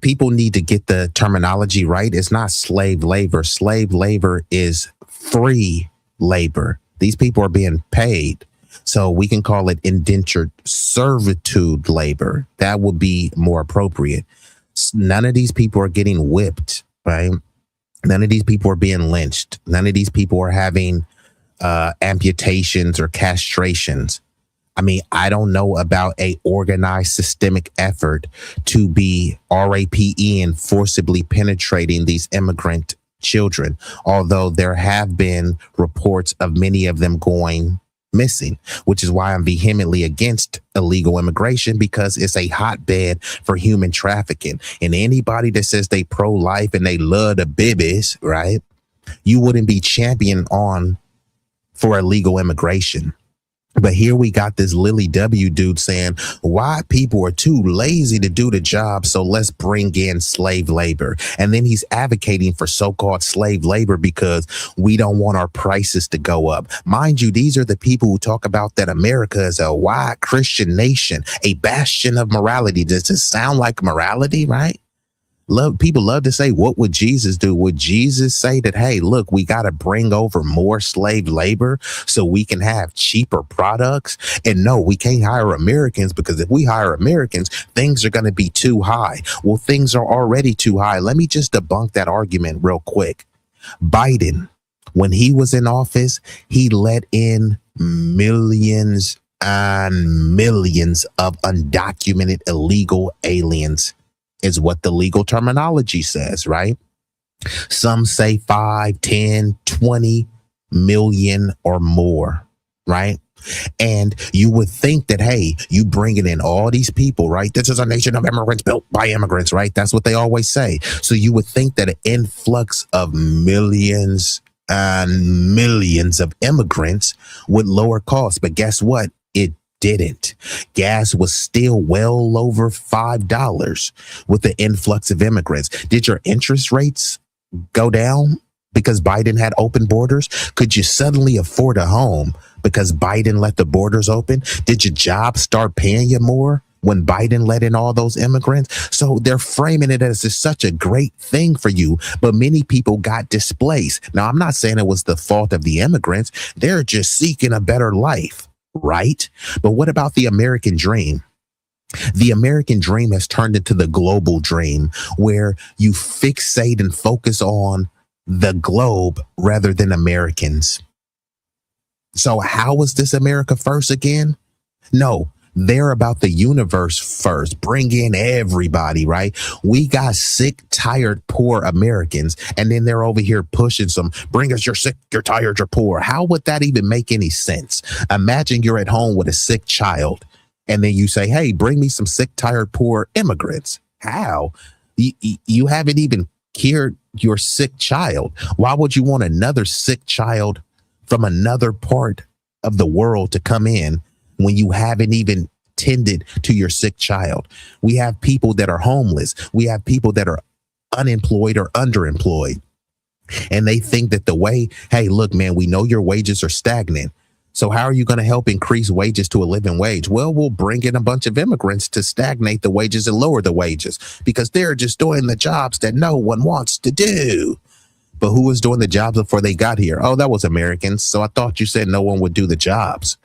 S7: people need to get the terminology right. It's not slave labor. Slave labor is free labor. These people are being paid. So we can call it indentured servitude labor. That would be more appropriate. None of these people are getting whipped, right? None of these people are being lynched. None of these people are having amputations or castrations. I mean, I don't know about a organized systemic effort to be RAPE forcibly penetrating these immigrant children, although there have been reports of many of them going missing, which is why I'm vehemently against illegal immigration, because it's a hotbed for human trafficking. And anybody that says they pro-life and they love the babies, right? You wouldn't be champion on for illegal immigration. But here we got this Lily W dude saying white people are too lazy to do the job, so let's bring in slave labor. And then he's advocating for so-called slave labor because we don't want our prices to go up. Mind you, these are the people who talk about that America is a white Christian nation, a bastion of morality. Does this sound like morality, right? People love to say, what would Jesus do? Would Jesus say that, hey, look, we got to bring over more slave labor so we can have cheaper products? And no, we can't hire Americans, because if we hire Americans, things are going to be too high. Well, things are already too high. Let me just debunk that argument real quick. Biden, when he was in office, he let in millions and millions of undocumented illegal aliens, is what the legal terminology says, right? Some say 5, 10, 20 million or more, right? And you would think that, hey, you bringing in all these people, right? This is a nation of immigrants built by immigrants, right? That's what they always say. So you would think that an influx of millions and millions of immigrants would lower costs. But guess what? It didn't. Gas was still well over $5 with the influx of immigrants. Did your interest rates go down because Biden had open borders? Could you suddenly afford a home because Biden let the borders open? Did your job start paying you more when Biden let in all those immigrants? So they're framing it as such a great thing for you, but many people got displaced. Now, I'm not saying it was the fault of the immigrants. They're just seeking a better life. Right? But what about the American dream? The American dream has turned into the global dream, where you fixate and focus on the globe rather than Americans. So how is this America first again? No, they're about the universe first. Bring in everybody, right? We got sick, tired, poor Americans, and then they're over here pushing some, bring us your sick, you're tired, you're poor. How would that even make any sense? Imagine you're at home with a sick child, and then you say, hey, bring me some sick, tired, poor immigrants. How? You haven't even cured your sick child. Why would you want another sick child from another part of the world to come in when you haven't even tended to your sick child? We have people that are homeless. We have people that are unemployed or underemployed. And they think that the way, hey, look, man, we know your wages are stagnant. So how are you going to help increase wages to a living wage? Well, we'll bring in a bunch of immigrants to stagnate the wages and lower the wages, because they're just doing the jobs that no one wants to do. But who was doing the jobs before they got here? Oh, that was Americans. So I thought you said no one would do the jobs.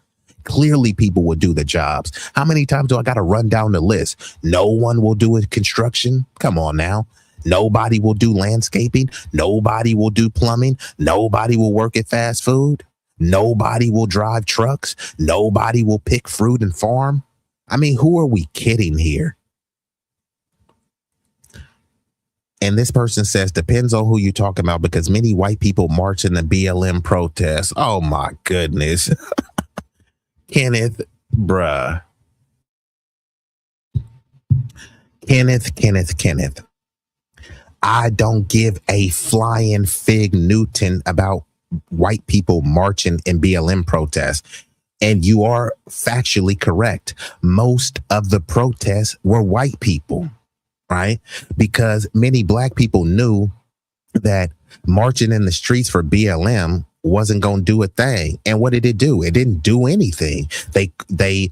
S7: Clearly, people would do the jobs. How many times do I got to run down the list? No one will do it. Construction. Come on now. Nobody will do landscaping. Nobody will do plumbing. Nobody will work at fast food. Nobody will drive trucks. Nobody will pick fruit and farm. I mean, who are we kidding here? And this person says, depends on who you're talking about, because many white people march in the BLM protests. Oh, my goodness. Kenneth, bruh. Kenneth. I don't give a flying fig Newton about white people marching in BLM protests. And you are factually correct. Most of the protests were white people, right? Because many black people knew that marching in the streets for BLM wasn't going to do a thing. And what did it do? It didn't do anything. They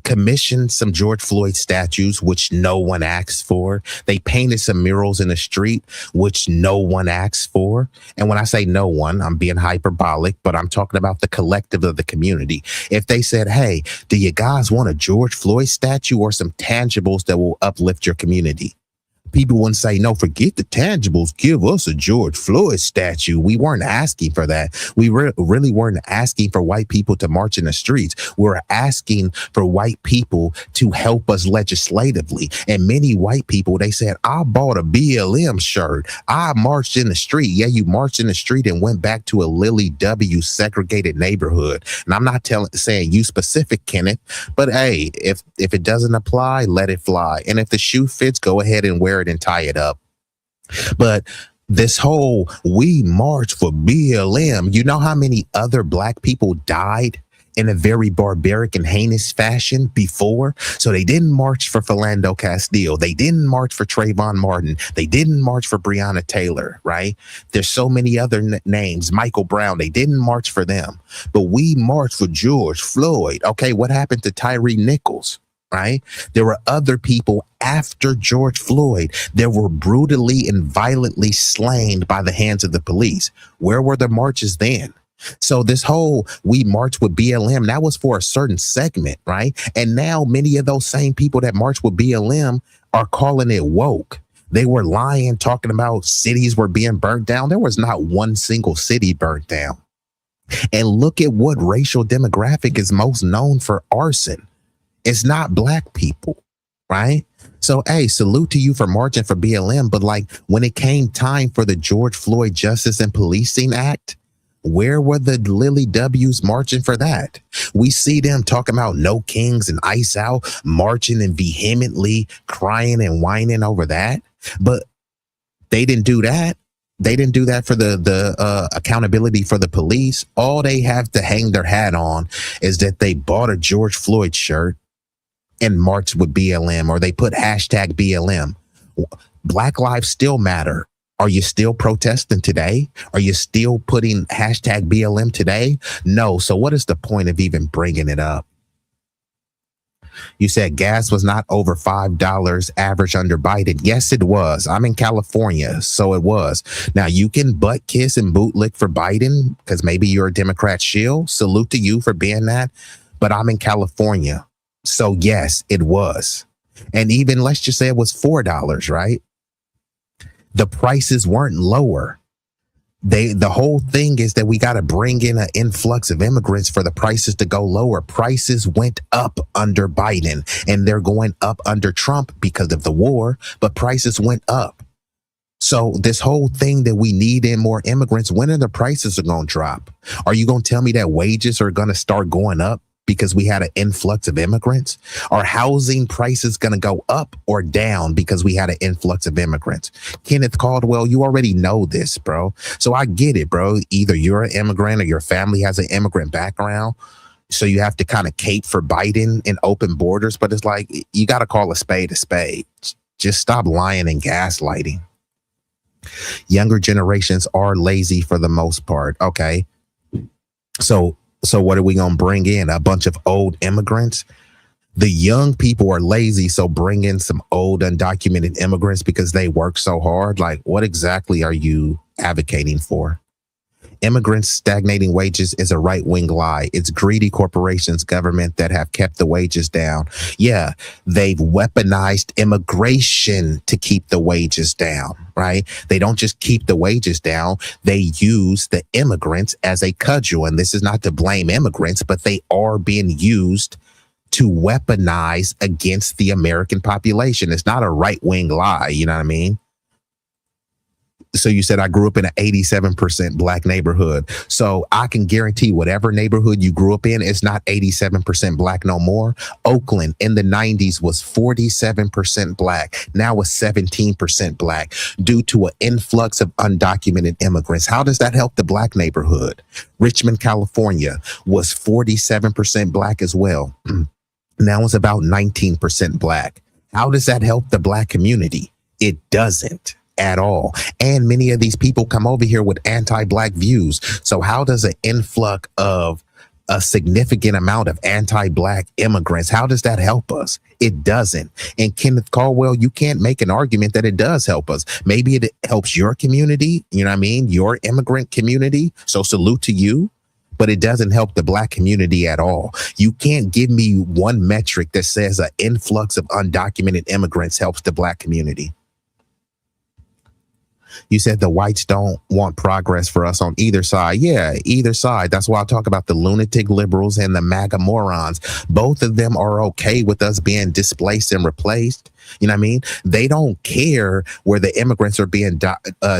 S7: commissioned some George Floyd statues, which no one asked for. They painted some murals in the street, which no one asked for. And when I say no one, I'm being hyperbolic, but I'm talking about the collective of the community. If they said, hey, do you guys want a George Floyd statue or some tangibles that will uplift your community? People wouldn't say, no, forget the tangibles. Give us a George Floyd statue. We weren't asking for that. We really weren't asking for white people to march in the streets. We're asking for white people to help us legislatively. And many white people, they said, I bought a BLM shirt. I marched in the street. Yeah, you marched in the street and went back to a Lily W. segregated neighborhood. And I'm not saying you specific, Kenneth, but hey, if it doesn't apply, let it fly. And if the shoe fits, go ahead and wear it and tie it up. But this whole we march for BLM, you know how many other black people died in a very barbaric and heinous fashion before? So they didn't march for Philando Castile. They didn't march for Trayvon Martin. They didn't march for Breonna Taylor, right? There's so many other names. Michael Brown, they didn't march for them. But we marched for George Floyd. Okay, what happened to Tyree Nichols? Right? There were other people after George Floyd that were brutally and violently slain by the hands of the police. Where were the marches then? So this whole we march with BLM, that was for a certain segment, right? And now many of those same people that march with BLM are calling it woke. They were lying, talking about cities were being burnt down. There was not one single city burnt down. And look at what racial demographic is most known for arson. It's not black people, right? So, hey, salute to you for marching for BLM. But like when it came time for the George Floyd Justice and Policing Act, where were the Lily W's marching for that? We see them talking about no kings and ice out, marching and vehemently crying and whining over that. But they didn't do that. They didn't do that for the accountability for the police. All they have to hang their hat on is that they bought a George Floyd shirt and marched with BLM, or they put hashtag BLM. Black lives still matter. Are you still protesting today? Are you still putting hashtag BLM today? No. So what is the point of even bringing it up? You said gas was not over $5 average under Biden. Yes, it was. I'm in California, so it was. Now, you can butt kiss and bootlick for Biden because maybe you're a Democrat shill. Salute to you for being that. But I'm in California. So yes, it was. And even let's just say it was $4, right? The prices weren't lower. The whole thing is that we got to bring in an influx of immigrants for the prices to go lower. Prices went up under Biden and they're going up under Trump because of the war, but prices went up. So this whole thing that we need in more immigrants, when are the prices going to drop? Are you going to tell me that wages are going to start going up because we had an influx of immigrants? Are housing prices going to go up or down because we had an influx of immigrants? Kenneth Caldwell, you already know this, bro. So I get it, bro. Either you're an immigrant or your family has an immigrant background. So you have to kind of cape for Biden and open borders. But it's like, you got to call a spade a spade. Just stop lying and gaslighting. Younger generations are lazy for the most part. Okay. So what are we going to bring in? A bunch of old immigrants? The young people are lazy, so bring in some old undocumented immigrants because they work so hard. Like, what exactly are you advocating for? Immigrants stagnating wages is a right-wing lie. It's greedy corporations, government that have kept the wages down. Yeah, they've weaponized immigration to keep the wages down, right? They don't just keep the wages down. They use the immigrants as a cudgel. And this is not to blame immigrants, but they are being used to weaponize against the American population. It's not a right-wing lie. You know what I mean? So you said I grew up in an 87% black neighborhood. So I can guarantee whatever neighborhood you grew up in, it's not 87% black no more. Oakland in the 90s was 47% black. Now it's 17% black due to an influx of undocumented immigrants. How does that help the black neighborhood? Richmond, California was 47% black as well. Now it's about 19% black. How does that help the black community? It doesn't at all. And many of these people come over here with anti-black views. So how does an influx of a significant amount of anti-black immigrants, how does that help us? It doesn't. And Kenneth Caldwell, you can't make an argument that it does help us. Maybe it helps your community, you know what I mean? Your immigrant community. So salute to you. But it doesn't help the black community at all. You can't give me one metric that says an influx of undocumented immigrants helps the black community. You said the whites don't want progress for us on either side. Yeah, either side. That's why I talk about the lunatic liberals and the MAGA morons. Both of them are okay with us being displaced and replaced. You know what I mean? They don't care where the immigrants are being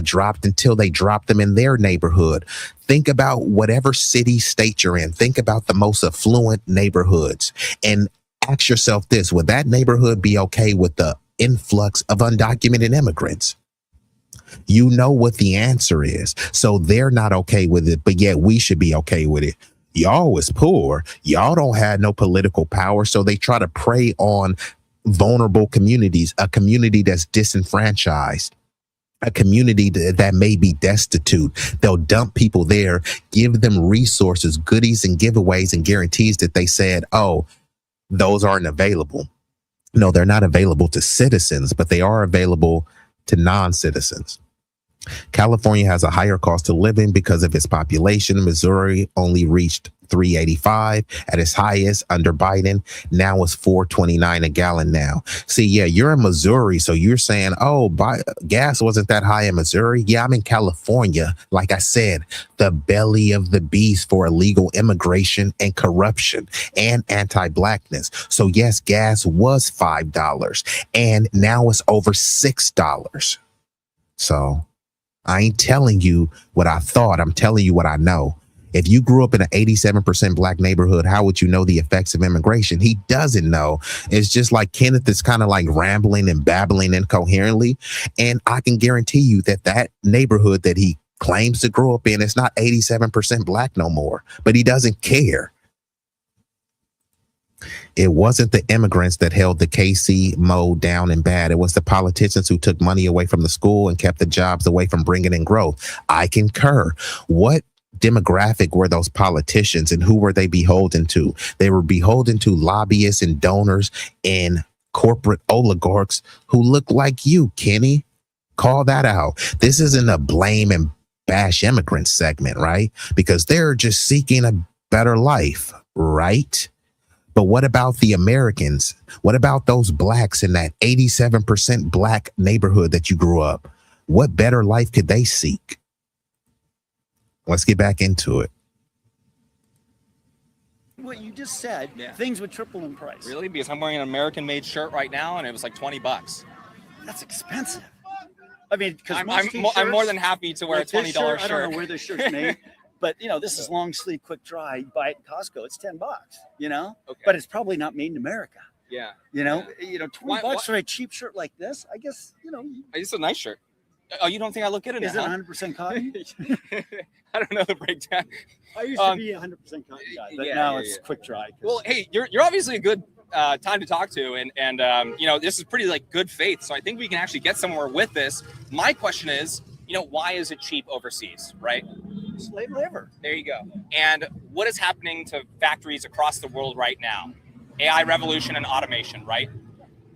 S7: dropped until they drop them in their neighborhood. Think about whatever city, state you're in. Think about the most affluent neighborhoods and ask yourself this: would that neighborhood be okay with the influx of undocumented immigrants? You know what the answer is. So they're not okay with it, but yet we should be okay with it. Y'all was poor. Y'all don't have no political power. So they try to prey on vulnerable communities, a community that's disenfranchised, a community that may be destitute. They'll dump people there, give them resources, goodies and giveaways and guarantees that they said, oh, those aren't available. No, they're not available to citizens, but they are available to non-citizens. California has a higher cost of living because of its population. Missouri only reached $3.85 at its highest under Biden. Now it's $4.29 a gallon now. See, yeah, you're in Missouri, so you're saying, oh, gas wasn't that high in Missouri. Yeah, I'm in California. Like I said, the belly of the beast for illegal immigration and corruption and anti-blackness. So yes, gas was $5 and now it's over $6. So I ain't telling you what I thought. I'm telling you what I know. If you grew up in an 87% black neighborhood, how would you know the effects of immigration? He doesn't know. It's just like Kenneth is kind of like rambling and babbling incoherently. And I can guarantee you that that neighborhood that he claims to grow up in is not 87% black no more, but he doesn't care. It wasn't the immigrants that held the KC mode down and bad. It was the politicians who took money away from the school and kept the jobs away from bringing in growth. I concur. What demographic were those politicians and who were they beholden to? They were beholden to lobbyists and donors and corporate oligarchs who look like you, Kenny. Call that out. This isn't a blame and bash immigrants segment, right? Because they're just seeking a better life, right? But what about the Americans? What about those blacks in that 87% black neighborhood that you grew up? What better life could they seek? Let's get back into it.
S6: What you just said, things would triple in price.
S9: Really? Because I'm wearing an American-made shirt right now, and it was like $20.
S6: That's expensive. I mean, because
S9: I'm more than happy to wear like a $20 shirt.
S6: I don't know where this shirt's made. But, you know, this is long sleeve, quick dry. You buy it at Costco. It's $10, you know, but it's probably not made in America.
S9: Yeah.
S6: You know, $20 for a cheap shirt like this, I guess, you know.
S9: It's a nice shirt. Oh, you don't think I look good in it?
S6: Is it 100% cotton?
S9: I don't know the breakdown.
S6: I used to be a 100% cotton guy, but now it's quick dry.
S9: Well, hey, you're obviously a good time to talk to, and you know, this is pretty like good faith. So I think we can actually get somewhere with this. My question is, you know, why is it cheap overseas, right?
S6: Slave labor.
S9: There you go. And what is happening to factories across the world right now? AI revolution and automation, right?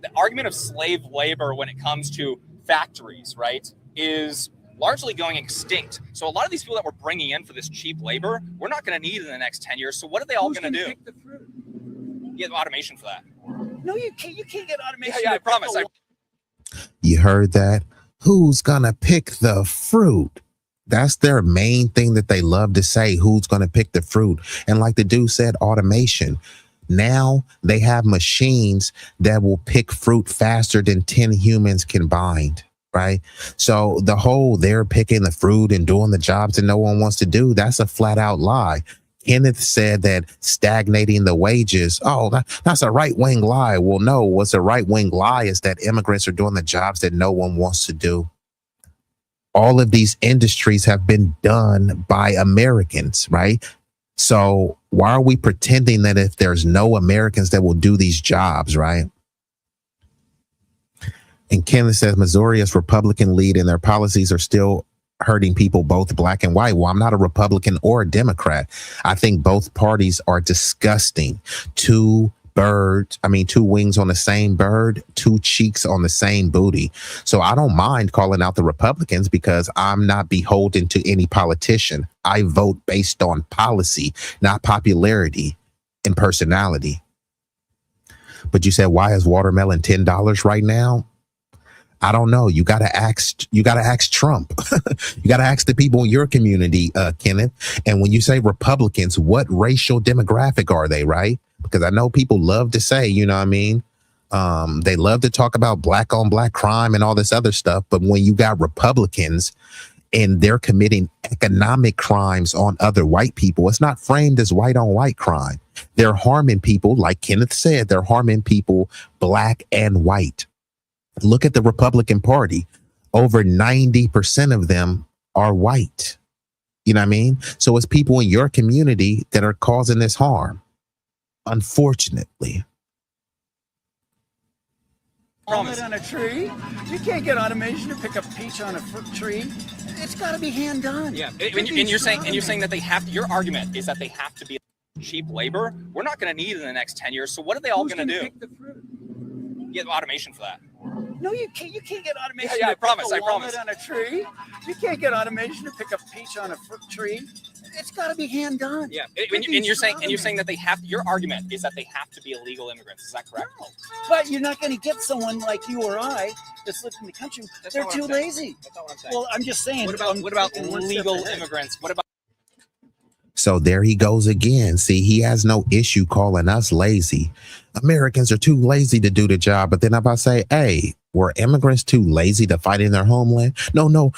S9: The argument of slave labor when it comes to factories, right, is largely going extinct. So a lot of these people that we're bringing in for this cheap labor, we're not going to need in the next 10 years. So what are they all going to do?
S6: Pick the fruit?
S9: You get automation for that.
S6: No, you can't. You can't get automation.
S9: Yeah, I promise.
S7: You heard that? Who's gonna pick the fruit? That's their main thing that they love to say. Who's gonna pick the fruit? And like the dude said, automation. Now they have machines that will pick fruit faster than 10 humans combined, right? So the whole they're picking the fruit and doing the jobs that no one wants to do, that's a flat out lie. Kenneth said that stagnating the wages, that's a right-wing lie. Well, no, what's a right-wing lie is that immigrants are doing the jobs that no one wants to do. All of these industries have been done by Americans, right? So why are we pretending that if there's no Americans that will do these jobs, right? And Kenneth says Missouri is Republican lead and their policies are still hurting people, both black and white. Well, I'm not a Republican or a Democrat. I think both parties are disgusting. Two wings on the same bird, two cheeks on the same booty. So I don't mind calling out the Republicans because I'm not beholden to any politician. I vote based on policy, not popularity and personality. But you said, why is watermelon $10 right now? I don't know. You gotta ask Trump. You gotta ask the people in your community, Kenneth. And when you say Republicans, what racial demographic are they, right? Because I know people love to say, you know what I mean? They love to talk about black on black crime and all this other stuff. But when you got Republicans and they're committing economic crimes on other white people, it's not framed as white on white crime. They're harming people, like Kenneth said, they're harming people black and white. Look at the Republican Party. Over 90% of them are white. You know what I mean? So it's people in your community that are causing this harm, unfortunately.
S6: Almond on a tree. You can't get automation to pick up peach on a tree. It's got to be hand done.
S9: Yeah, and you're saying that they have. Your argument is that they have to be cheap labor. We're not going to need it in the next 10 years. So what are they all going to do?
S6: Pick the fruit?
S9: Get automation for that.
S6: No, you can't. You can't get automation.
S9: Yeah,
S6: to
S9: I promise.
S6: pick a walnut on a tree. You can't get automation to pick up peach on a tree. It's got to be hand done.
S9: Yeah, and you're saying that they have. Your argument is that they have to be illegal immigrants. Is that correct?
S6: No. But you're not going to get someone like you or I that's living in the country. They're too lazy.
S9: That's not what I'm saying.
S6: Well, I'm just saying.
S9: What about legal immigrants? What about?
S7: So there he goes again. See, he has no issue calling us lazy. Americans are too lazy to do the job. But then if I say, hey, were immigrants too lazy to fight in their homeland? No,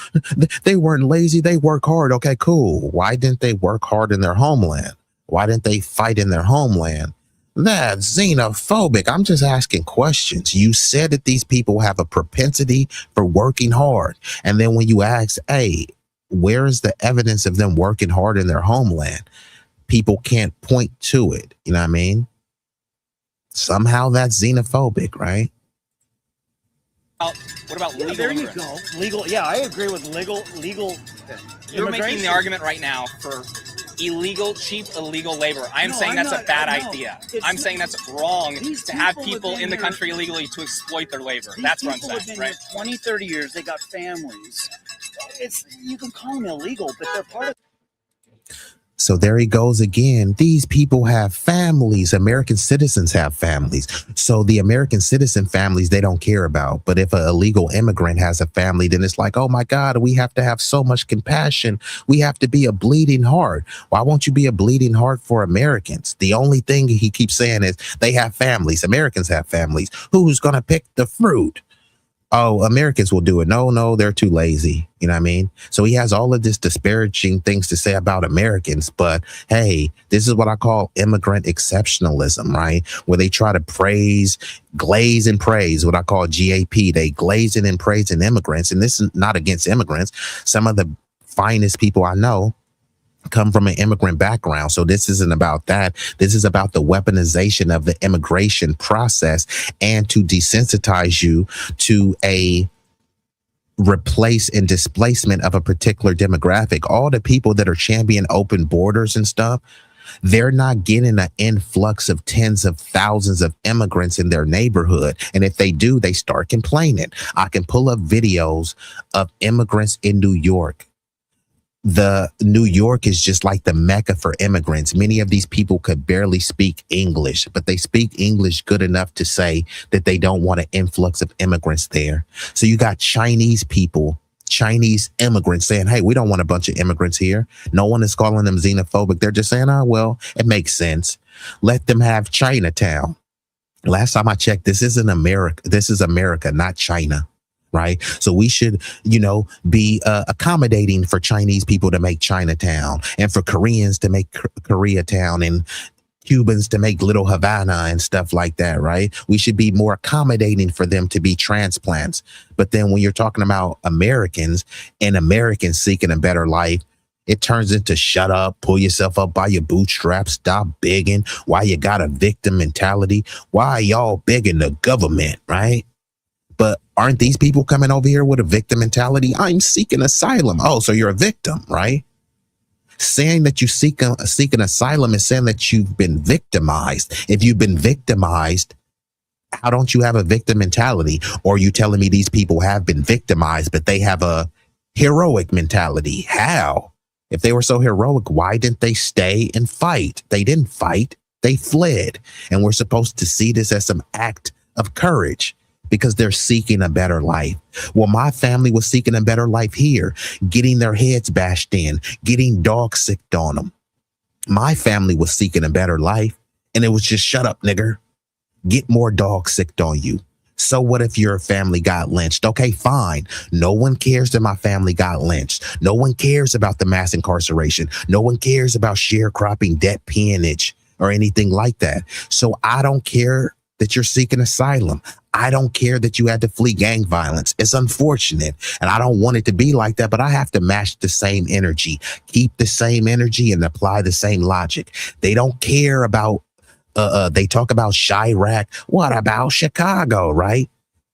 S7: they weren't lazy. They work hard. Okay, cool. Why didn't they work hard in their homeland? Why didn't they fight in their homeland? That's xenophobic. I'm just asking questions. You said that these people have a propensity for working hard. And then when you ask, hey, where is the evidence of them working hard in their homeland? People can't point to it. You know what I mean? Somehow that's xenophobic, right?
S9: What about legal
S6: there
S9: immigrants?
S6: You go. Legal. Yeah, I agree with legal.
S9: You're making the argument right now for cheap illegal labor. I'm saying that's a bad idea. I'm saying that's wrong to have people in the country illegally to exploit their labor. That's what I'm saying, right?
S6: 20, 30 years, they got families. You can call them illegal, but they're part of.
S7: So there he goes again. These people have families. American citizens have families. So the American citizen families, they don't care about. But if an illegal immigrant has a family, then it's like, oh my God, we have to have so much compassion. We have to be a bleeding heart. Why won't you be a bleeding heart for Americans? The only thing he keeps saying is they have families. Americans have families. Who's going to pick the fruit? Oh, Americans will do it. No, they're too lazy. You know what I mean? So he has all of this disparaging things to say about Americans. But hey, this is what I call immigrant exceptionalism, right? Where they try to glaze and praise, what I call GAP. They glazing and praising immigrants. And this is not against immigrants. Some of the finest people I know come from an immigrant background. So this isn't about that. This is about the weaponization of the immigration process and to desensitize you to a replace and displacement of a particular demographic. All the people that are championing open borders and stuff, they're not getting an influx of tens of thousands of immigrants in their neighborhood. And if they do, they start complaining. I can pull up videos of immigrants in New York. The New York is just like the Mecca for immigrants. Many of these people could barely speak English, but they speak English good enough to say that they don't want an influx of immigrants there. So you got Chinese people, Chinese immigrants saying, hey, we don't want a bunch of immigrants here. No one is calling them xenophobic. They're just saying, oh, well, it makes sense. Let them have Chinatown. Last time I checked, this isn't America. This is America, not China. Right. So we should, be accommodating for Chinese people to make Chinatown and for Koreans to make Koreatown and Cubans to make Little Havana and stuff like that. Right. We should be more accommodating for them to be transplants. But then when you're talking about Americans and Americans seeking a better life, it turns into shut up, pull yourself up by your bootstraps, stop begging. Why you got a victim mentality? Why y'all begging the government? Right. But aren't these people coming over here with a victim mentality? I'm seeking asylum. Oh, so you're a victim, right? Saying that you seek an asylum is saying that you've been victimized. If you've been victimized, how don't you have a victim mentality? Or are you telling me these people have been victimized, but they have a heroic mentality? How? If they were so heroic, why didn't they stay and fight? They didn't fight. They fled. And we're supposed to see this as some act of courage. because they're seeking a better life. Well, my family was seeking a better life here, getting their heads bashed in, getting dog sicked on them. My family was seeking a better life, and it was just shut up, nigger. Get more dog sicked on you. So what if your family got lynched? Okay, fine. No one cares that my family got lynched. No one cares about the mass incarceration. No one cares about sharecropping, debt peonage, or anything like that. So I don't care that you're seeking asylum. I don't care that you had to flee gang violence. It's unfortunate, and I don't want it to be like that, but I have to match the same energy, keep the same energy, and apply the same logic. They don't care about they talk about Chirac. What about Chicago, right?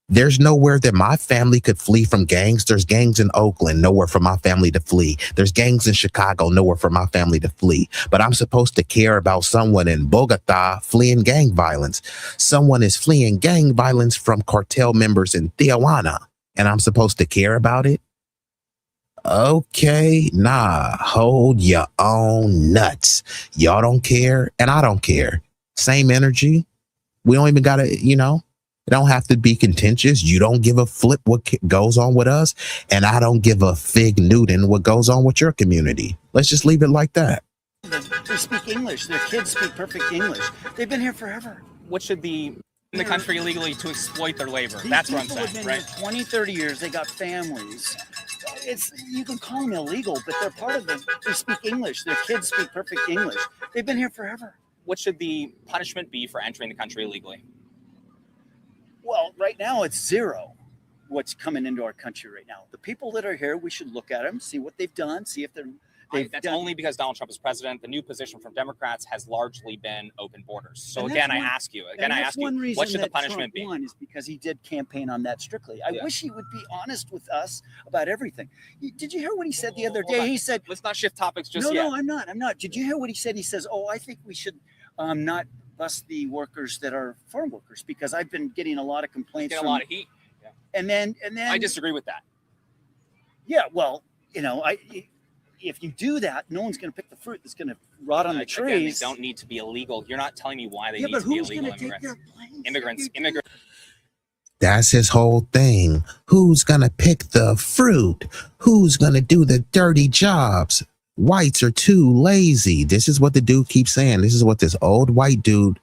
S7: There's nowhere that my family could flee from gangs. There's gangs in Oakland, nowhere for my family to flee. There's gangs in Chicago, nowhere for my family to flee. But I'm supposed to care about someone in Bogota fleeing gang violence. Someone is fleeing gang violence from cartel members in Tijuana, and I'm supposed to care about it? Okay, nah, hold your own nuts. Y'all don't care, and I don't care. Same energy. We don't even gotta, it don't have to be contentious. You don't give a flip what goes on with us, and I don't give a fig Newton what goes on with your community. Let's just leave it like that.
S6: They speak English. Their kids speak perfect English. They've been here forever.
S9: What should be in the country illegally to exploit their labor? That's what I'm saying, right?
S6: 20, 30 years, they got families. You can call them illegal, but they're part of it. They speak English. Their kids speak perfect English. They've been here forever.
S9: What should the punishment be for entering the country illegally?
S6: Well, right now it's zero. What's coming into our country right now? The people that are here, we should look at them, see what they've done, see if
S9: that's only because Donald Trump is president. The new position from Democrats has largely been open borders. So again, I ask you, what should the punishment be?
S6: One is because he did campaign on that strictly. I wish he would be honest with us about everything. Did you hear what he said the other day? He said,
S9: let's not shift topics just yet.
S6: No, I'm not. Did you hear what he said? He says, I think we should not bust the workers that are farm workers, because I've been getting a lot of complaints.
S9: A lot of heat. Yeah.
S6: And then
S9: I disagree with that.
S6: Yeah, well, if you do that, no one's going to pick the fruit that's going to rot on the trees.
S9: Again, they don't need to be illegal. You're not telling me why they need to be illegal immigrants. Immigrants.
S7: That's his whole thing. Who's going to pick the fruit? Who's going to do the dirty jobs? Whites are too lazy. This is what the dude keeps saying. This is what this old white dude,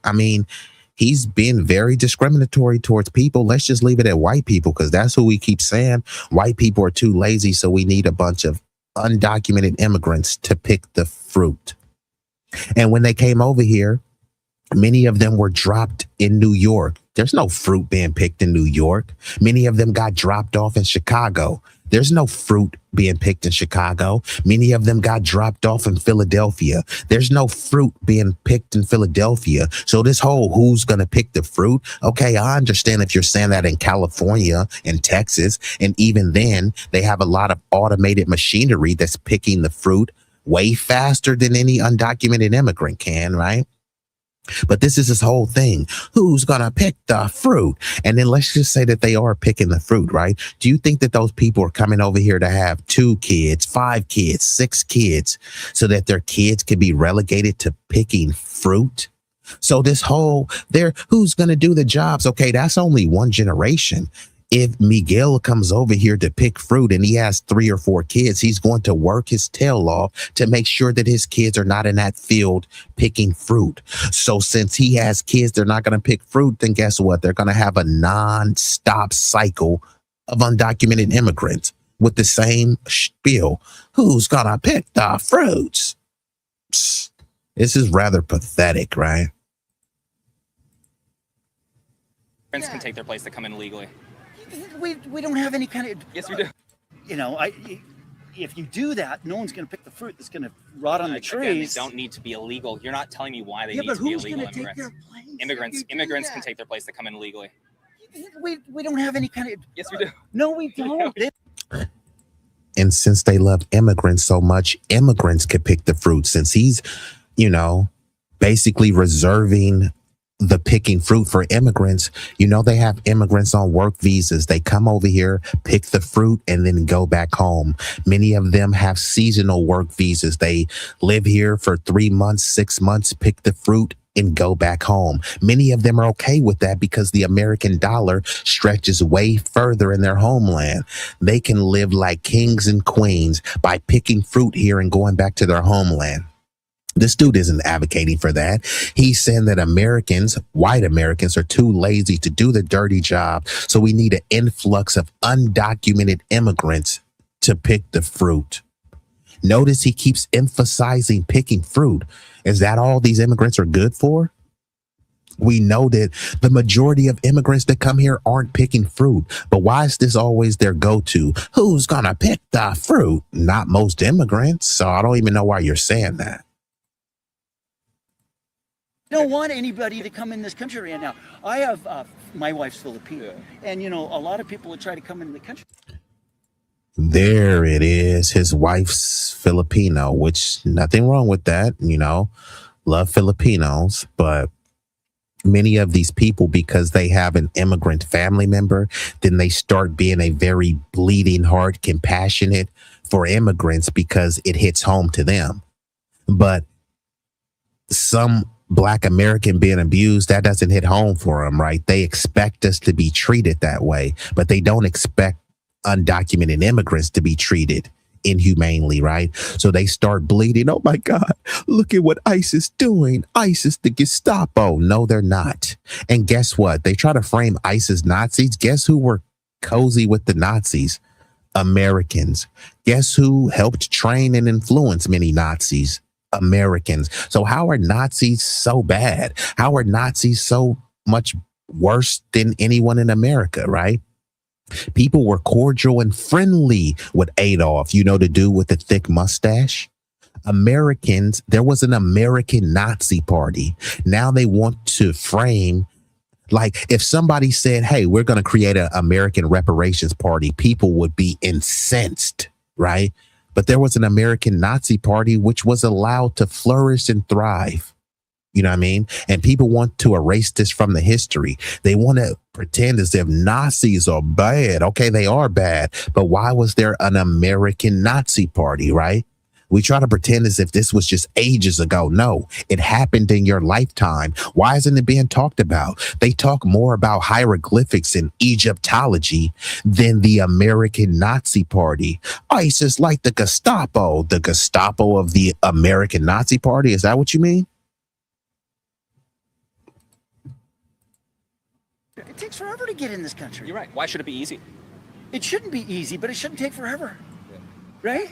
S7: he's been very discriminatory towards people. Let's just leave it at white people, because that's who we keep saying. White people are too lazy, so we need a bunch of undocumented immigrants to pick the fruit. And when they came over here, many of them were dropped in New York. There's no fruit being picked in New York. Many of them got dropped off in Chicago. There's no fruit being picked in Chicago. Many of them got dropped off in Philadelphia. There's no fruit being picked in Philadelphia. So this whole who's going to pick the fruit? Okay, I understand if you're saying that in California and Texas, and even then they have a lot of automated machinery that's picking the fruit way faster than any undocumented immigrant can, right? But this is his whole thing. Who's going to pick the fruit? And then let's just say that they are picking the fruit, right? Do you think that those people are coming over here to have 2 kids, 5 kids, 6 kids, so that their kids can be relegated to picking fruit? So this whole who's going to do the jobs? Okay, that's only one generation. If Miguel comes over here to pick fruit and he has 3 or 4 kids, he's going to work his tail off to make sure that his kids are not in that field picking fruit. So since he has kids, they're not going to pick fruit, then guess what? They're going to have a non-stop cycle of undocumented immigrants with the same spiel. Who's going to pick the fruits? Psst. This is rather pathetic, right?
S9: Immigrants can take their place that come in illegally.
S6: We don't have any kind of.
S9: Yes, we do.
S6: If you do that, no one's going to pick the fruit that's going to rot on the trees.
S9: Again, they don't need to be illegal. You're not telling me why they need to be illegal immigrants. Immigrants can take their place that come in illegally.
S6: We don't have any kind of.
S9: Yes, we do.
S6: No, we don't.
S7: And since they love immigrants so much, immigrants could pick the fruit, since he's, basically reserving the picking fruit for immigrants. You know, they have immigrants on work visas. They come over here, pick the fruit, and then go back home. Many of them have seasonal work visas. They live here for 3 months, 6 months, pick the fruit, and go back home. Many of them are okay with that because the American dollar stretches way further in their homeland. They can live like kings and queens by picking fruit here and going back to their homeland. This dude isn't advocating for that. He's saying that Americans, white Americans, are too lazy to do the dirty job. So we need an influx of undocumented immigrants to pick the fruit. Notice he keeps emphasizing picking fruit. Is that all these immigrants are good for? We know that the majority of immigrants that come here aren't picking fruit. But why is this always their go-to? Who's gonna pick the fruit? Not most immigrants. So I don't even know why you're saying that.
S6: Don't want anybody to come in this country right now. I have my wife's Filipino, and you know, a lot of people would try to come into the country.
S7: There it is. His wife's Filipino, which nothing wrong with that. You know, love Filipinos, but many of these people, because they have an immigrant family member, then they start being a very bleeding heart, compassionate for immigrants because it hits home to them. But some Black American being abused, that doesn't hit home for them, right? They expect us to be treated that way, but they don't expect undocumented immigrants to be treated inhumanely, right? So they start bleeding. Oh my God, look at what ICE is doing. ICE is the Gestapo. No, they're not. And guess what? They try to frame ICE as Nazis. Guess who were cozy with the Nazis? Americans. Guess who helped train and influence many Nazis? Americans. So how are Nazis so bad? How are Nazis so much worse than anyone in America, right? People were cordial and friendly with Adolf, you know, the dude with the thick mustache. Americans, there was an American Nazi party. Now they want to frame, like, if somebody said, hey, we're going to create an American reparations party, people would be incensed, right? But there was an American Nazi party which was allowed to flourish and thrive. You know what I mean? And people want to erase this from the history. They want to pretend as if Nazis are bad. Okay, they are bad. But why was there an American Nazi party, right? We try to pretend as if this was just ages ago. No, it happened in your lifetime. Why isn't it being talked about? They talk more about hieroglyphics and Egyptology than the American Nazi Party. ICE is like the Gestapo of the American Nazi Party. Is that what you mean?
S6: It takes forever to get in this country.
S9: You're right. Why should it be easy?
S6: It shouldn't be easy, but it shouldn't take forever. Right?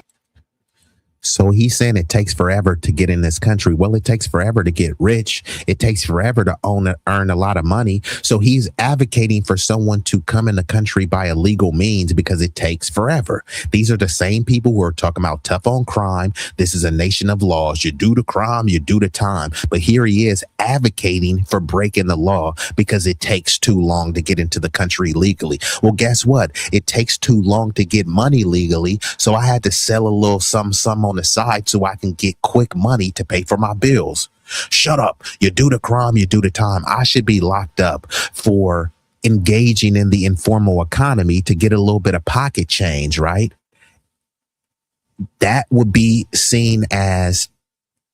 S7: So he's saying it takes forever to get in this country. Well, it takes forever to get rich. It takes forever to earn a lot of money. So he's advocating for someone to come in the country by illegal means because it takes forever. These are the same people who are talking about tough on crime. This is a nation of laws. You do the crime, you do the time. But here he is advocating for breaking the law because it takes too long to get into the country legally. Well, guess what? It takes too long to get money legally. So I had to sell a little some on the side so I can get quick money to pay for my bills. Shut up. You do the crime, you do the time. I should be locked up for engaging in the informal economy to get a little bit of pocket change, right? That would be seen as,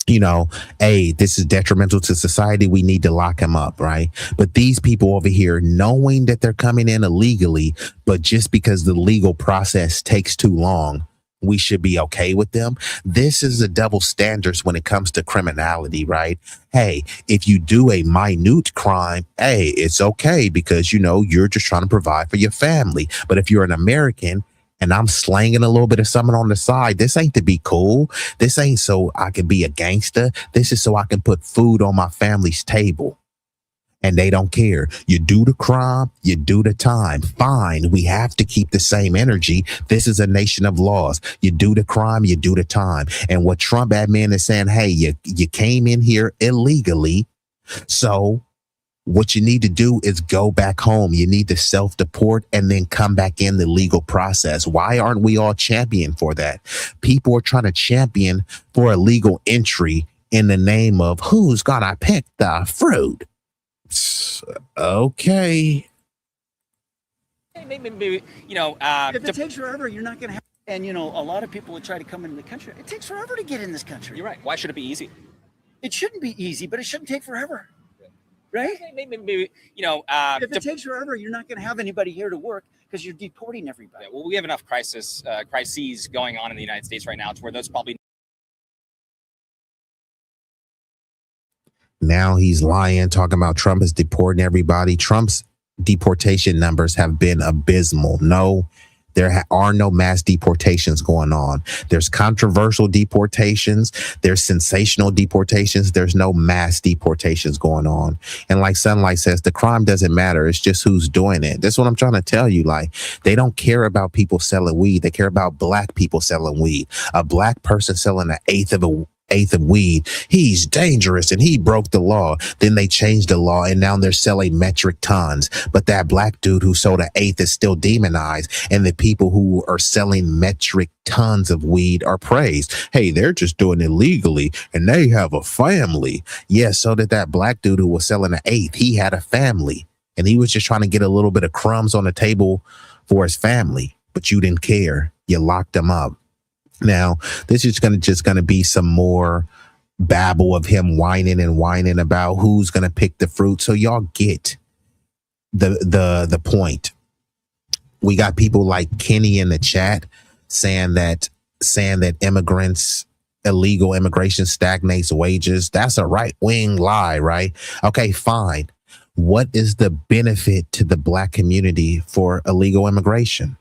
S7: you know, hey, this is detrimental to society. We need to lock him up, right? But these people over here, knowing that they're coming in illegally, but just because the legal process takes too long, we should be okay with them. This is a double standards when it comes to criminality, right? Hey, if you do a minute crime, hey, it's okay because, you know, you're just trying to provide for your family. But if you're an American and I'm slanging a little bit of something on the side, this ain't to be cool. This ain't so I can be a gangster. This is so I can put food on my family's table. And they don't care. You do the crime, you do the time. Fine, we have to keep the same energy. This is a nation of laws. You do the crime, you do the time. And what Trump admin is saying, hey, you came in here illegally. So what you need to do is go back home. You need to self-deport and then come back in the legal process. Why aren't we all champion for that? People are trying to champion for a legal entry in the name of who's gonna pick the fruit. Okay.
S9: Maybe
S6: if it takes forever, you're not going to have. And a lot of people would try to come into the country. It takes forever to get in this country.
S9: You're right. Why should it be easy?
S6: It shouldn't be easy, but it shouldn't take forever. Right?
S9: Maybe
S6: if it takes forever, you're not going to have anybody here to work because you're deporting everybody.
S9: Yeah, well, we have enough crises going on in the United States right now to where those probably.
S7: Now he's lying, talking about Trump is deporting everybody. Trump's deportation numbers have been abysmal. No, there are no mass deportations going on. There's controversial deportations. There's sensational deportations. There's no mass deportations going on. And like Sunlight says, the crime doesn't matter. It's just who's doing it. That's what I'm trying to tell you. Like, they don't care about people selling weed. They care about black people selling weed. A black person selling an eighth of weed, he's dangerous and he broke the law. Then they changed the law and now they're selling metric tons. But that black dude who sold an eighth is still demonized, and the people who are selling metric tons of weed are praised. Hey, they're just doing it legally and they have a family. Yeah, so did that black dude who was selling an eighth. He had a family and he was just trying to get a little bit of crumbs on the table for his family, but you didn't care. You locked him up. Now, this is just gonna be some more babble of him whining about who's gonna pick the fruit. So y'all get the point. We got people like Kenny in the chat saying that illegal immigration stagnates wages. That's a right-wing lie, right? Okay, fine. What is the benefit to the black community for illegal immigration?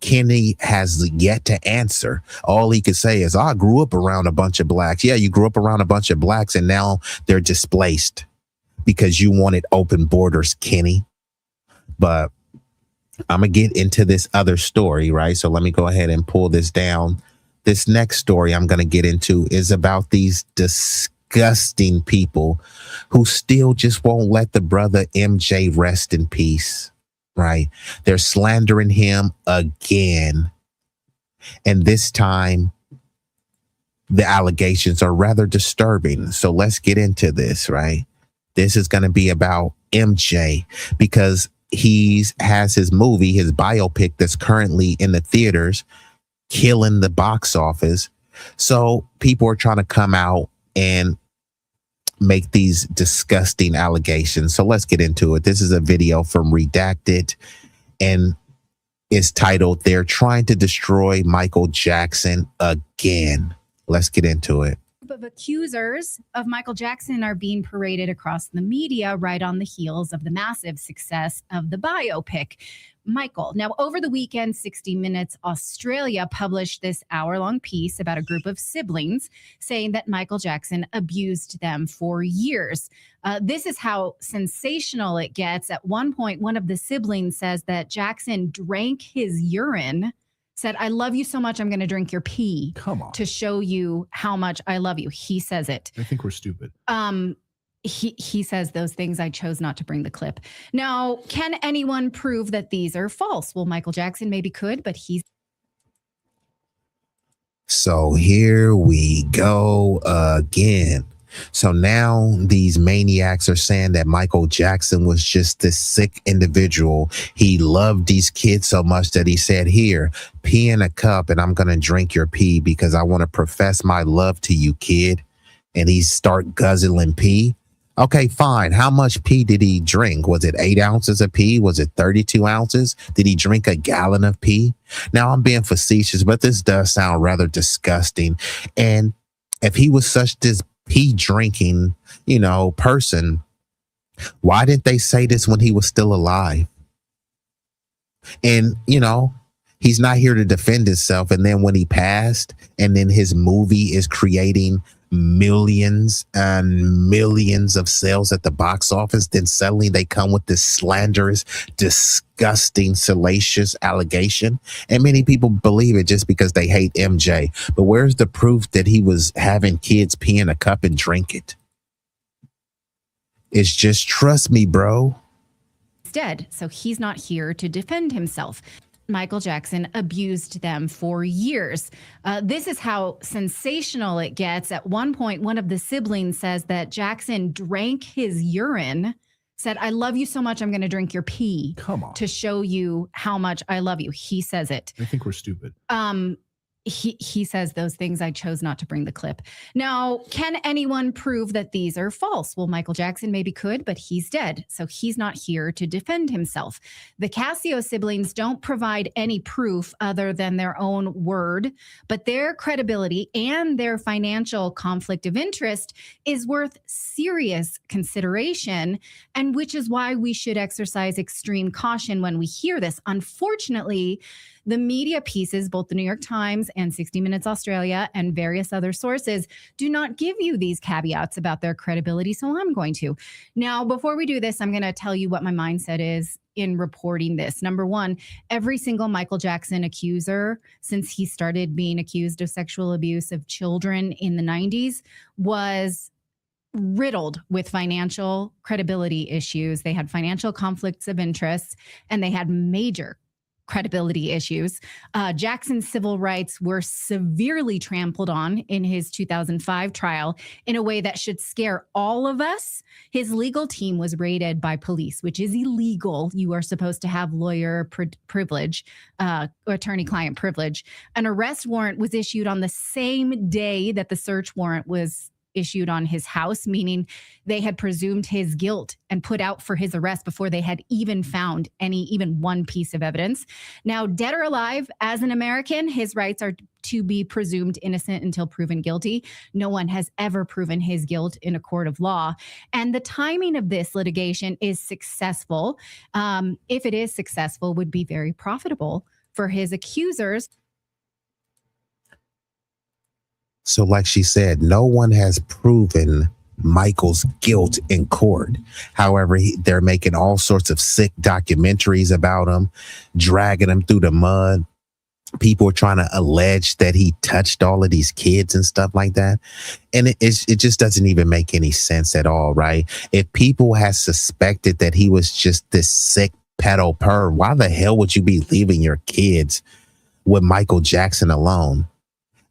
S7: Kenny has yet to answer. All he could say is, I grew up around a bunch of blacks. Yeah, you grew up around a bunch of blacks and now they're displaced because you wanted open borders, Kenny. But I'm going to get into this other story, right? So let me go ahead and pull this down. This next story I'm going to get into is about these disgusting people who still just won't let the brother MJ rest in peace. Right. They're slandering him again. And this time, the allegations are rather disturbing. So let's get into this, right? This is going to be about MJ because he has his movie, his biopic that's currently in the theaters, killing the box office. So people are trying to come out and make these disgusting allegations. So let's get into it. This is a video from Redacted and it's titled, They're Trying to Destroy Micheal Jackson Again. Let's get into it.
S11: Of accusers of Micheal Jackson are being paraded across the media right on the heels of the massive success of the biopic, Micheal. Now, over the weekend, 60 Minutes Australia published this hour-long piece about a group of siblings saying that Micheal Jackson abused them for years. This is how sensational it gets. At one point, one of the siblings says that Jackson drank his urine, said, I love you so much, I'm going to drink your pee.
S12: Come on.
S11: To show you how much I love you. He says it.
S12: I think we're stupid.
S11: He says those things. I chose not to bring the clip. Now, can anyone prove that these are false? Well, Micheal Jackson maybe could, but he's.
S7: So here we go again. So now these maniacs are saying that Micheal Jackson was just this sick individual. He loved these kids so much that he said, here, pee in a cup and I'm going to drink your pee because I want to profess my love to you, kid. And he start guzzling pee. Okay, fine. How much pee did he drink? Was it 8 ounces of pee? Was it 32 ounces? Did he drink a gallon of pee? Now, I'm being facetious, but this does sound rather disgusting. And if he was such this pee drinking, person, why didn't they say this when he was still alive? And, he's not here to defend himself. And then when he passed, and then his movie is creating millions and millions of sales at the box office, then suddenly they come with this slanderous, disgusting, salacious allegation. And many people believe it just because they hate MJ. But where's the proof that he was having kids pee in a cup and drink it? It's just, trust me, bro.
S11: Dead, so he's not here to defend himself. Micheal Jackson abused them for years. This is how sensational it gets. At one point, one of the siblings says that Jackson drank his urine, said, I love you so much, I'm going to drink your pee.
S12: Come on.
S11: To show you how much I love you. He says it.
S12: I think we're stupid.
S11: He says those things. I chose not to bring the clip. Now, can anyone prove that these are false? Well, Michael Jackson maybe could, but he's dead, so he's not here to defend himself. The Casio siblings don't provide any proof other than their own word, but their credibility and their financial conflict of interest is worth serious consideration, and which is why we should exercise extreme caution when we hear this. Unfortunately, the media pieces, both the New York Times and 60 Minutes Australia and various other sources, do not give you these caveats about their credibility. So I'm going to. Now, before we do this, I'm going to tell you what my mindset is in reporting this. Number one, every single Michael Jackson accuser, since he started being accused of sexual abuse of children in the 90s, was riddled with financial credibility issues. They had financial conflicts of interest, and they had major credibility issues. Jackson's civil rights were severely trampled on in his 2005 trial in a way that should scare all of us. His legal team was raided by police, which is illegal. You are supposed to have lawyer privilege, attorney-client privilege. An arrest warrant was issued on the same day that the search warrant was issued on his house, meaning they had presumed his guilt and put out for his arrest before they had even found even one piece of evidence. Now, dead or alive, as an American, his rights are to be presumed innocent until proven guilty. No one has ever proven his guilt in a court of law. And the timing of this litigation is successful. If it is successful, would be very profitable for his accusers.
S7: So like she said, no one has proven Michael's guilt in court. However, they're making all sorts of sick documentaries about him, dragging him through the mud. People are trying to allege that he touched all of these kids and stuff like that. And it just doesn't even make any sense at all, right? If people had suspected that he was just this sick pedo perv, why the hell would you be leaving your kids with Michael Jackson alone?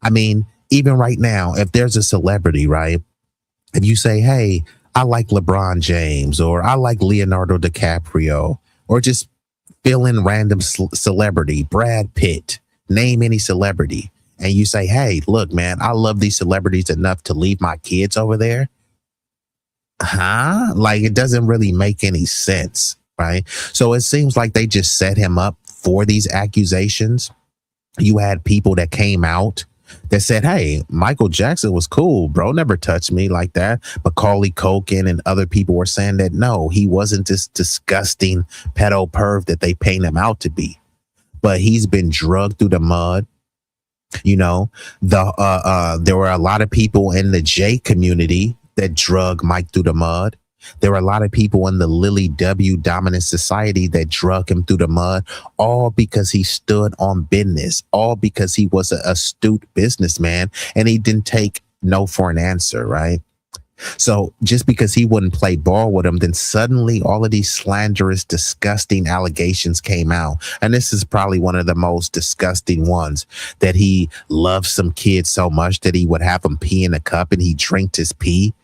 S7: I mean, even right now, if there's a celebrity, right? If you say, hey, I like LeBron James, or I like Leonardo DiCaprio, or just fill in random celebrity, Brad Pitt, name any celebrity, and you say, hey, look, man, I love these celebrities enough to leave my kids over there. Like, it doesn't really make any sense, right? So it seems like they just set him up for these accusations. You had people that came out that said, hey, Michael Jackson was cool, bro, never touched me like that. Macaulay Culkin and other people were saying that, no, he wasn't this disgusting pedo perv that they paint him out to be. But he's been drugged through the mud. You know, there were a lot of people in the J community that drug Mike through the mud. There were a lot of people in the Lily W dominant society that drug him through the mud, all because he stood on business, all because he was an astute businessman and he didn't take no for an answer, right? So just because he wouldn't play ball with him, then suddenly all of these slanderous, disgusting allegations came out. And this is probably one of the most disgusting ones, that he loved some kids so much that he would have them pee in a cup and he drank his pee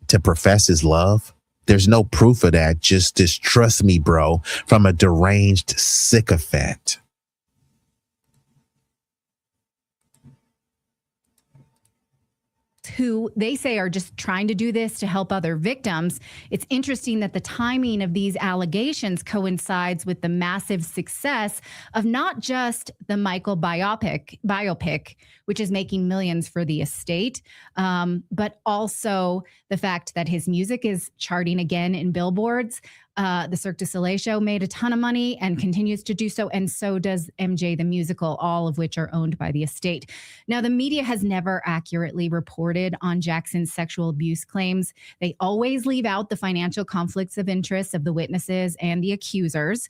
S7: to profess his love. There's no proof of that. Just trust me, bro, from a deranged sycophant.
S11: Who they say are just trying to do this to help other victims. It's interesting that the timing of these allegations coincides with the massive success of not just the Michael biopic, which is making millions for the estate, but also the fact that his music is charting again in billboards. The Cirque du Soleil show made a ton of money and continues to do so, and so does MJ the Musical, all of which are owned by the estate. Now, the media has never accurately reported on Jackson's sexual abuse claims. They always leave out the financial conflicts of interest of the witnesses and the accusers.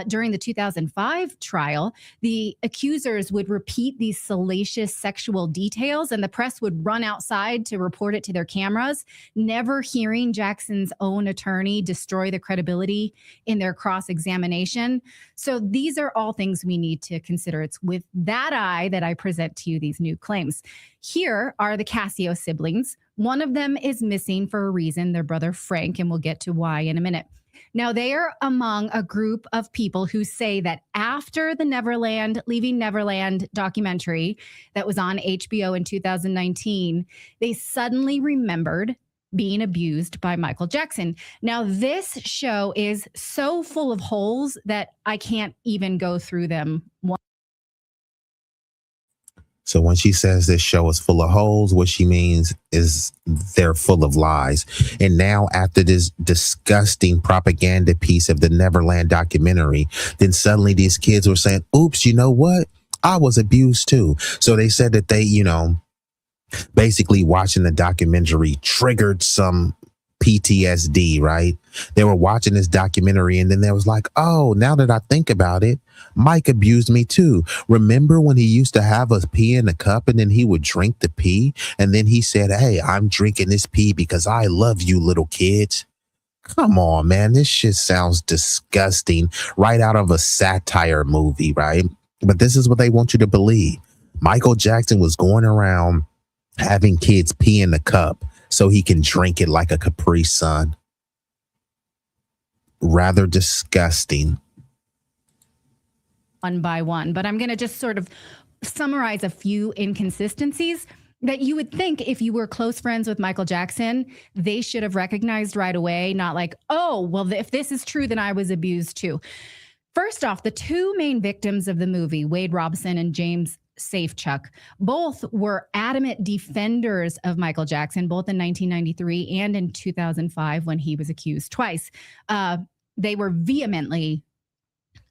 S11: During the 2005 trial, the accusers would repeat these salacious sexual details, and the press would run outside to report it to their cameras, never hearing Jackson's own attorney destroy the credibility in their cross-examination. So these are all things we need to consider. It's with that eye that I present to you these new claims. Here are the Casio siblings. One of them is missing for a reason, their brother Frank, and we'll get to why in a minute. Now, they are among a group of people who say that after the Leaving Neverland documentary that was on HBO in 2019, they suddenly remembered being abused by Michael Jackson. Now, this show is so full of holes that I can't even go through them.
S7: So when she says this show is full of holes, what she means is they're full of lies. And now after this disgusting propaganda piece of the Neverland documentary, then suddenly these kids were saying, oops, you know what? I was abused too. So they said that they, basically watching the documentary triggered some PTSD, right? They were watching this documentary and then they was like, oh, now that I think about it, Mike abused me too. Remember when he used to have us pee in a cup and then he would drink the pee? And then he said, hey, I'm drinking this pee because I love you little kids. Come on, man. This shit sounds disgusting. Right out of a satire movie, right? But this is what they want you to believe. Michael Jackson was going around having kids pee in the cup so he can drink it like a Capri Sun. Rather disgusting.
S11: One by one, but I'm going to just sort of summarize a few inconsistencies that you would think if you were close friends with Michael Jackson, they should have recognized right away, not like, oh, well, if this is true, then I was abused too. First off, the two main victims of the movie, Wade Robson and James Safechuck, both were adamant defenders of Michael Jackson, both in 1993 and in 2005 when he was accused twice. They were vehemently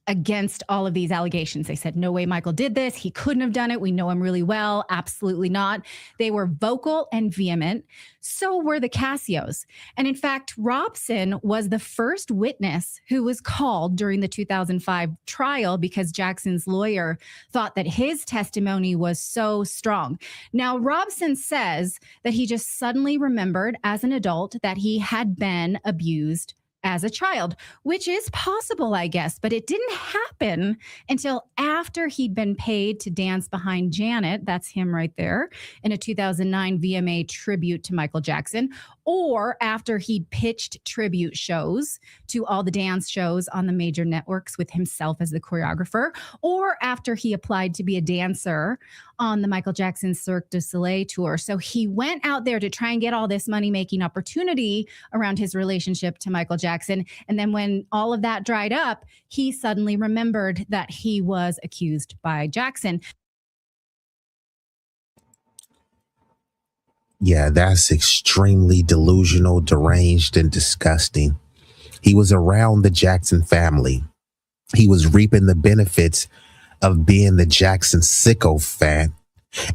S11: against all of these allegations. They said, no way Michael did this. He couldn't have done it. We know him really well. Absolutely not. They were vocal and vehement. So were the Cassios. And in fact, Robson was the first witness who was called during the 2005 trial because Jackson's lawyer thought that his testimony was so strong. Now, Robson says that he just suddenly remembered as an adult that he had been abused as a child, which is possible, I guess, but it didn't happen until after he'd been paid to dance behind Janet, that's him right there, in a 2009 VMA tribute to Michael Jackson, or after he'd pitched tribute shows to all the dance shows on the major networks with himself as the choreographer, or after he applied to be a dancer on the Michael Jackson Cirque du Soleil tour. So he went out there to try and get all this money-making opportunity around his relationship to Michael Jackson. And then when all of that dried up, he suddenly remembered that he was accused by Jackson.
S7: Yeah, that's extremely delusional, deranged, and disgusting. He was around the Jackson family. He was reaping the benefits of being the Jackson sycophant,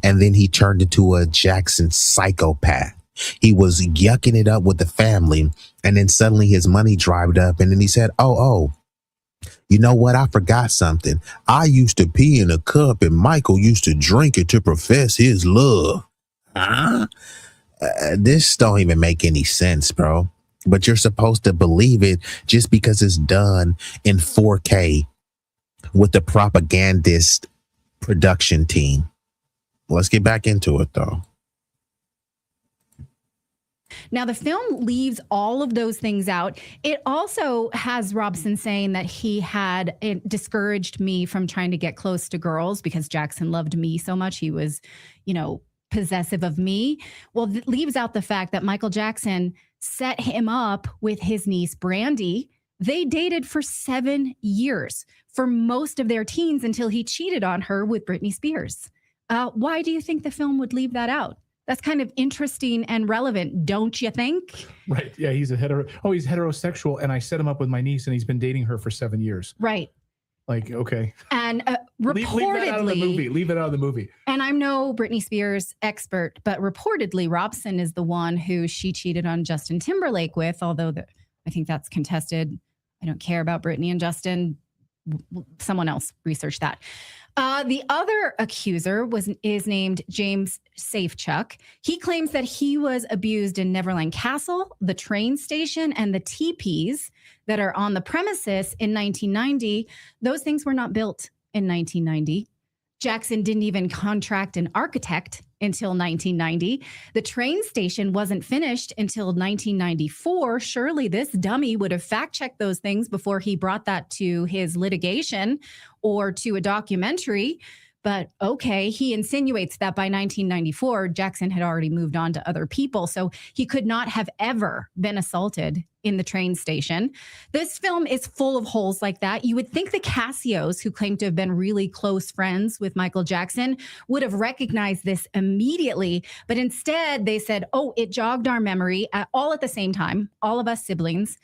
S7: and then he turned into a Jackson psychopath. He was yucking it up with the family, and then suddenly his money dried up, and then he said, oh, you know what? I forgot something. I used to pee in a cup, and Michael used to drink it to profess his love. Huh? This don't even make any sense, bro. But you're supposed to believe it just because it's done in 4K with the propagandist production team. Let's get back into it, though.
S11: Now, the film leaves all of those things out. It also has Robson saying that he had discouraged me from trying to get close to girls because Jackson loved me so much. He was, possessive of me. Well, it leaves out the fact that Michael Jackson set him up with his niece, Brandy. They dated for 7 years, for most of their teens, until he cheated on her with Britney Spears. Why do you think the film would leave that out? That's kind of interesting and relevant, don't you think?
S12: Right. Yeah, he's he's heterosexual, and I set him up with my niece, and he's been dating her for 7 years.
S11: Right.
S12: Like, okay.
S11: And reportedly,
S12: leave that out of the movie. Leave it out of the movie.
S11: And I'm no Britney Spears expert, but reportedly, Robson is the one who she cheated on Justin Timberlake with, although I think that's contested. I don't care about Britney and Justin. Someone else research that. The other accuser is named James Safechuck. He claims that he was abused in Neverland Castle, the train station, and the teepees that are on the premises in 1990. Those things were not built in 1990. Jackson didn't even contract an architect until 1990. The train station wasn't finished until 1994. Surely this dummy would have fact-checked those things before he brought that to his litigation or to a documentary. But okay, he insinuates that by 1994, Jackson had already moved on to other people. So he could not have ever been assaulted in the train station. This film is full of holes like that. You would think the Casios, who claim to have been really close friends with Micheal Jackson, would have recognized this immediately. But instead, they said, oh, it jogged our memory all at the same time, all of us siblings,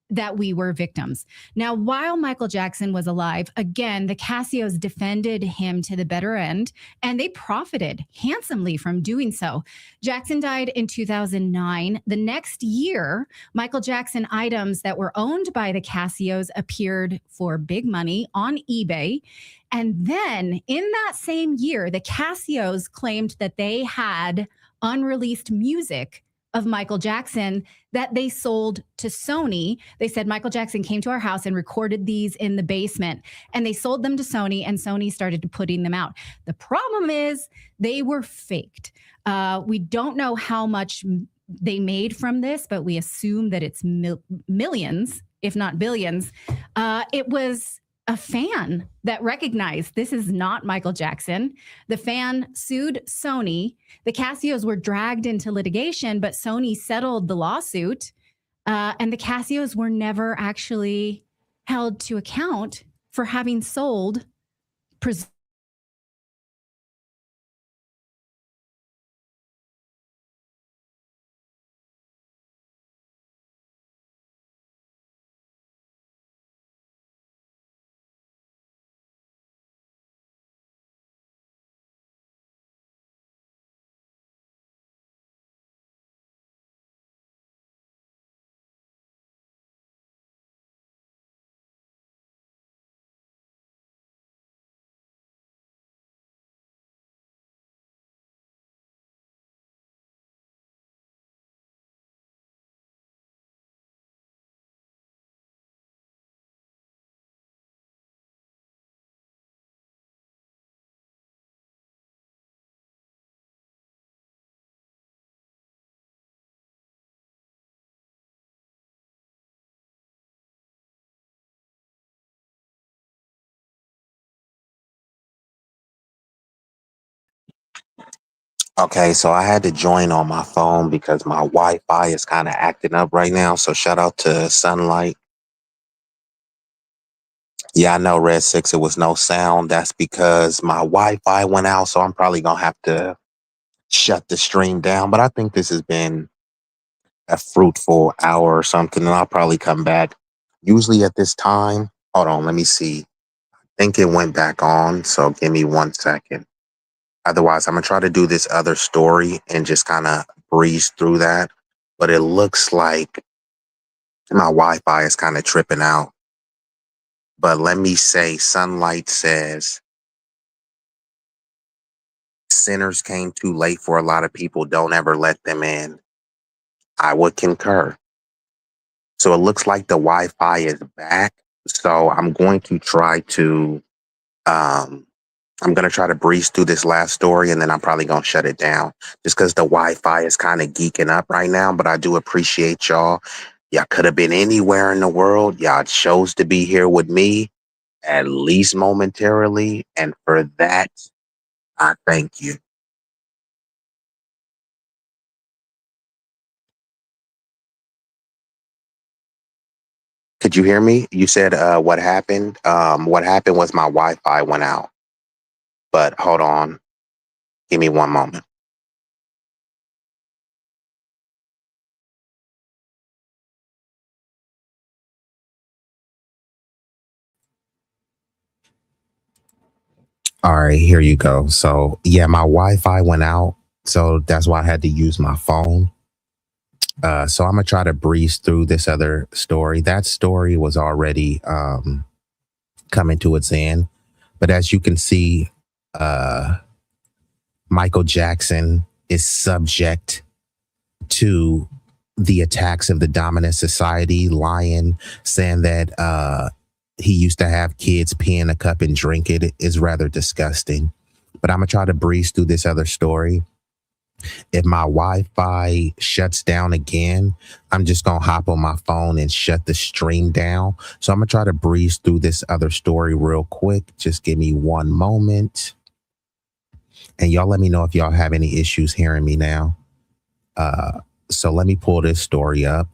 S11: that we were victims. Now, while Micheal Jackson was alive, again, the Casios defended him to the better end, and they profited handsomely from doing so. Jackson died in 2009. The next year, Micheal Jackson items that were owned by the Casios appeared for big money on eBay. And then in that same year, the Casios claimed that they had unreleased music of Micheal Jackson that they sold to Sony. They said Micheal Jackson came to our house and recorded these in the basement, and they sold them to Sony, and Sony started putting them out. The problem is they were faked. We don't know how much they made from this, but we assume that it's millions, if not billions. It was a fan that recognized this is not Micheal Jackson. The fan sued Sony. The Casios were dragged into litigation, but Sony settled the lawsuit. And the Casios were never actually held to account for having sold
S7: Okay, so I had to join on my phone because my Wi-Fi is kind of acting up right now. So shout out to Sunlight. Yeah, I know, Red Six, it was no sound. That's because my Wi-Fi went out, so I'm probably gonna have to shut the stream down. But I think this has been a fruitful hour or something, and I'll probably come back. Usually at this time, hold on, let me see. I think it went back on, so give me 1 second. Otherwise, I'm gonna try to do this other story and just kind of breeze through that. But it looks like my Wi-Fi is kind of tripping out. But let me say, Sunlight says, sinners came too late for a lot of people. Don't ever let them in. I would concur. So it looks like the Wi-Fi is back. So I'm going to try to breeze through this last story, and then I'm probably going to shut it down just because the Wi-Fi is kind of geeking up right now. But I do appreciate y'all. Y'all could have been anywhere in the world. Y'all chose to be here with me, at least momentarily. And for that, I thank you. Could you hear me? You said what happened? What happened was my Wi-Fi went out. But hold on. Give me 1 moment. All right, here you go. So yeah, my Wi-Fi went out. So that's why I had to use my phone. So I'm gonna try to breeze through this other story. That story was already coming to its end. But as you can see, Micheal Jackson is subject to the attacks of the dominant society, lying, saying that he used to have kids pee in a cup and drink it is rather disgusting. but I'm going to try to breeze through this other story. If my Wi-Fi shuts down again, I'm just going to hop on my phone and shut the stream down. So I'm going to try to breeze through this other story real quick. Just give me one moment. And y'all let me know if y'all have any issues hearing me now. So let me pull this story up.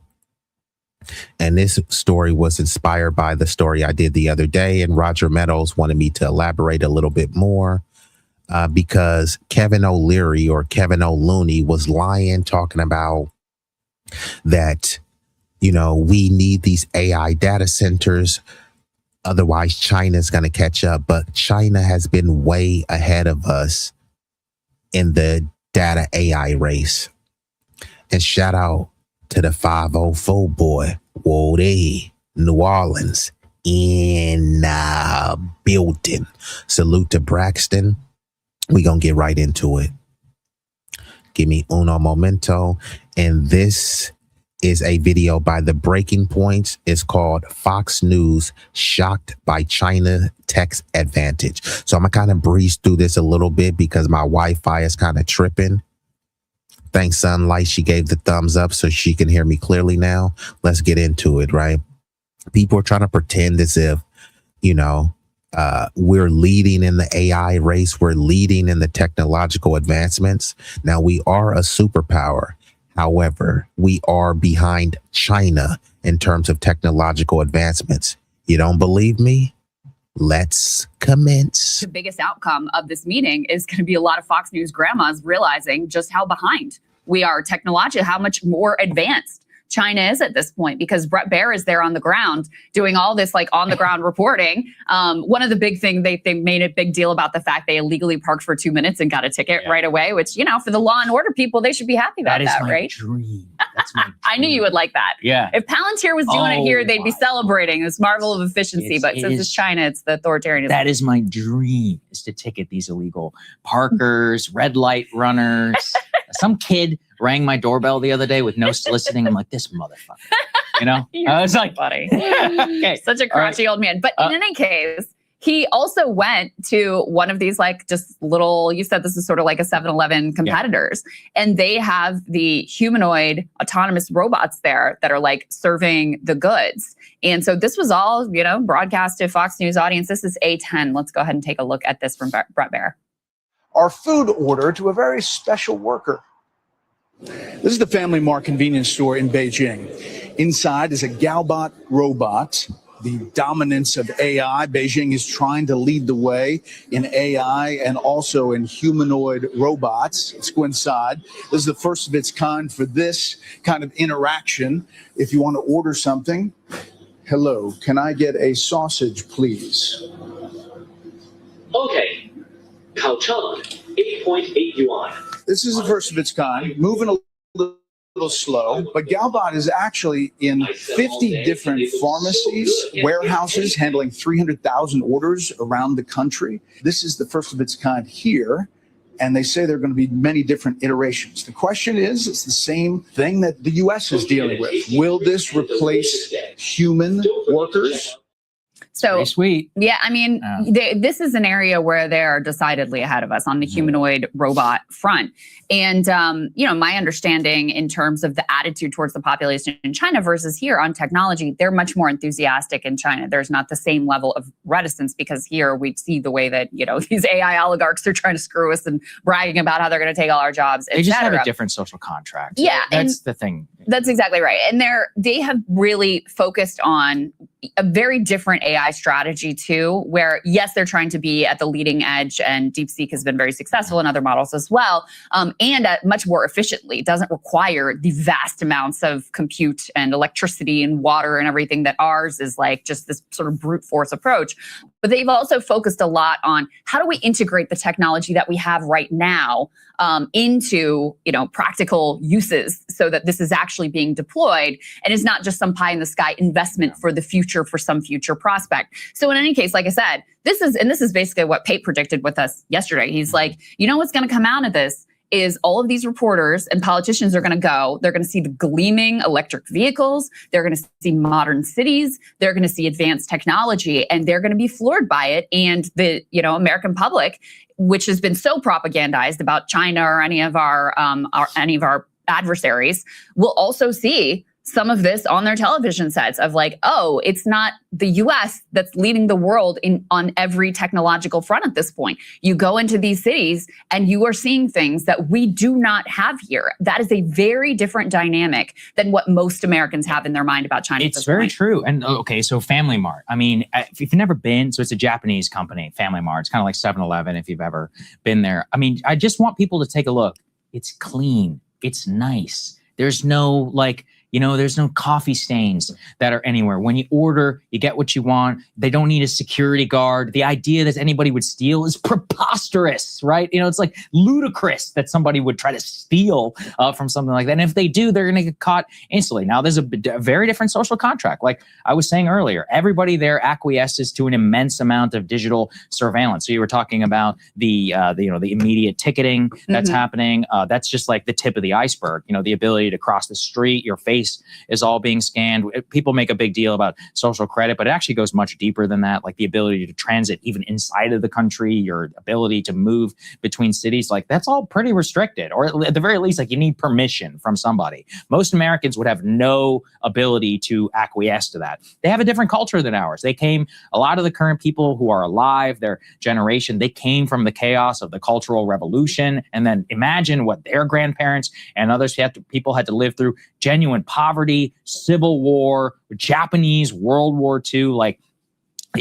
S7: And this story was inspired by the story I did the other day. And Roger Meadows wanted me to elaborate a little bit more because Kevin O'Leary or Kevin O'Looney was lying, talking about that, we need these AI data centers. Otherwise, China's going to catch up. But China has been way ahead of us in the data AI race. And shout out to the 504 boy, Woody, New Orleans, in building. Salute to Braxton. We gonna get right into it. Give me uno momento. And this is a video by The Breaking Points. It's called Fox News Shocked by China Tech's Advantage. So I'm gonna kind of breeze through this a little bit because my Wi-Fi is kind of tripping. Thanks, Sunlight. She gave the thumbs up so she can hear me clearly now. Let's get into it, right? People are trying to pretend as if, we're leading in the AI race. We're leading in the technological advancements. Now, we are a superpower. However, we are behind China in terms of technological advancements. You don't believe me? Let's commence.
S13: The biggest outcome of this meeting is going to be a lot of Fox News grandmas realizing just how behind we are technologically, how much more advanced China is at this point, because Brett Baer is there on the ground doing all this like on the ground reporting. One of the big things, they made a big deal about the fact they illegally parked for 2 minutes and got a ticket right away, which, for the law and order people, they should be happy about that, right?
S14: Dream. That's my dream.
S13: I knew you would like that.
S14: Yeah.
S13: If Palantir was doing it here, they'd be celebrating this marvel of efficiency. But since it's China, it's the authoritarianism.
S14: That is my dream, is to ticket these illegal parkers, red light runners. Some kid rang my doorbell the other day with no soliciting. I'm like, this motherfucker, I was like,
S13: funny.
S14: Okay.
S13: Such a crotchety old man. But in any case, he also went to one of these like just little, you said this is sort of like a 7-Eleven competitors. Yeah. And they have the humanoid autonomous robots there that are like serving the goods. And so this was all, broadcast to Fox News audience. This is A10. Let's go ahead and take a look at this from Brett Baer.
S15: Our food order to a very special worker. This is the Family Mart convenience store in Beijing. Inside is a Galbot robot, the dominance of AI. Beijing is trying to lead the way in AI and also in humanoid robots. Let's go inside. This is the first of its kind for this kind of interaction. If you want to order something, hello, can I get a sausage, please?
S16: Okay. 烤肠 8.8 yuan.
S15: This is the first of its kind, moving a little slow, but Galbot is actually in 50 different pharmacies, warehouses, handling 300,000 orders around the country. This is the first of its kind here, and they say there are going to be many different iterations. The question is, it's the same thing that the U.S. is dealing with. Will this replace human workers?
S13: So
S14: pretty sweet.
S13: Yeah, I mean, this is an area where they're decidedly ahead of us on the humanoid robot front. And, my understanding in terms of the attitude towards the population in China versus here on technology, they're much more enthusiastic in China. There's not the same level of reticence because here we see the way that, these AI oligarchs are trying to screw us and bragging about how they're going to take all our jobs,
S14: They just have a different social contract.
S13: Yeah.
S14: That's the thing.
S13: That's exactly right. And they have really focused on a very different AI strategy too, where yes, they're trying to be at the leading edge, and DeepSeek has been very successful in other models as well, and much more efficiently. It doesn't require the vast amounts of compute and electricity and water and everything that ours is like just this sort of brute force approach. But they've also focused a lot on how do we integrate the technology that we have right now into practical uses so that this is actually being deployed and is not just some pie in the sky investment for the future for some future prospect. So in any case, like I said, this is basically what Pate predicted with us yesterday. He's like, what's going to come out of this is all of these reporters and politicians are going to go. They're going to see the gleaming electric vehicles. They're going to see modern cities. They're going to see advanced technology, and they're going to be floored by it. And the American public, which has been so propagandized about China or any of our adversaries, will also see some of this on their television sets of like, oh, it's not the US that's leading the world on every technological front at this point. You go into these cities and you are seeing things that we do not have here. That is a very different dynamic than what most Americans have in their mind about China.
S14: It's very true. And okay, so Family Mart. I mean, if you've never been, so it's a Japanese company, Family Mart. It's kind of like 7-Eleven if you've ever been there. I mean, I just want people to take a look. It's clean. It's nice. There's no there's no coffee stains that are anywhere. When you order, you get what you want. They don't need a security guard. The idea that anybody would steal is preposterous, right? It's like ludicrous that somebody would try to steal from something like that. And if they do, they're going to get caught instantly. Now, there's a very different social contract. Like I was saying earlier, everybody there acquiesces to an immense amount of digital surveillance. So you were talking about the immediate ticketing that's happening. That's just like the tip of the iceberg. The ability to cross the street, your face is all being scanned. People make a big deal about social credit, but it actually goes much deeper than that. Like the ability to transit even inside of the country, your ability to move between cities, like that's all pretty restricted, or at the very least, like you need permission from somebody. Most Americans would have no ability to acquiesce to that. They have a different culture than ours. A lot of the current people who are alive, their generation, they came from the chaos of the Cultural Revolution. And then imagine what their grandparents and others people had to live through: genuine poverty, civil war, Japanese World War II, like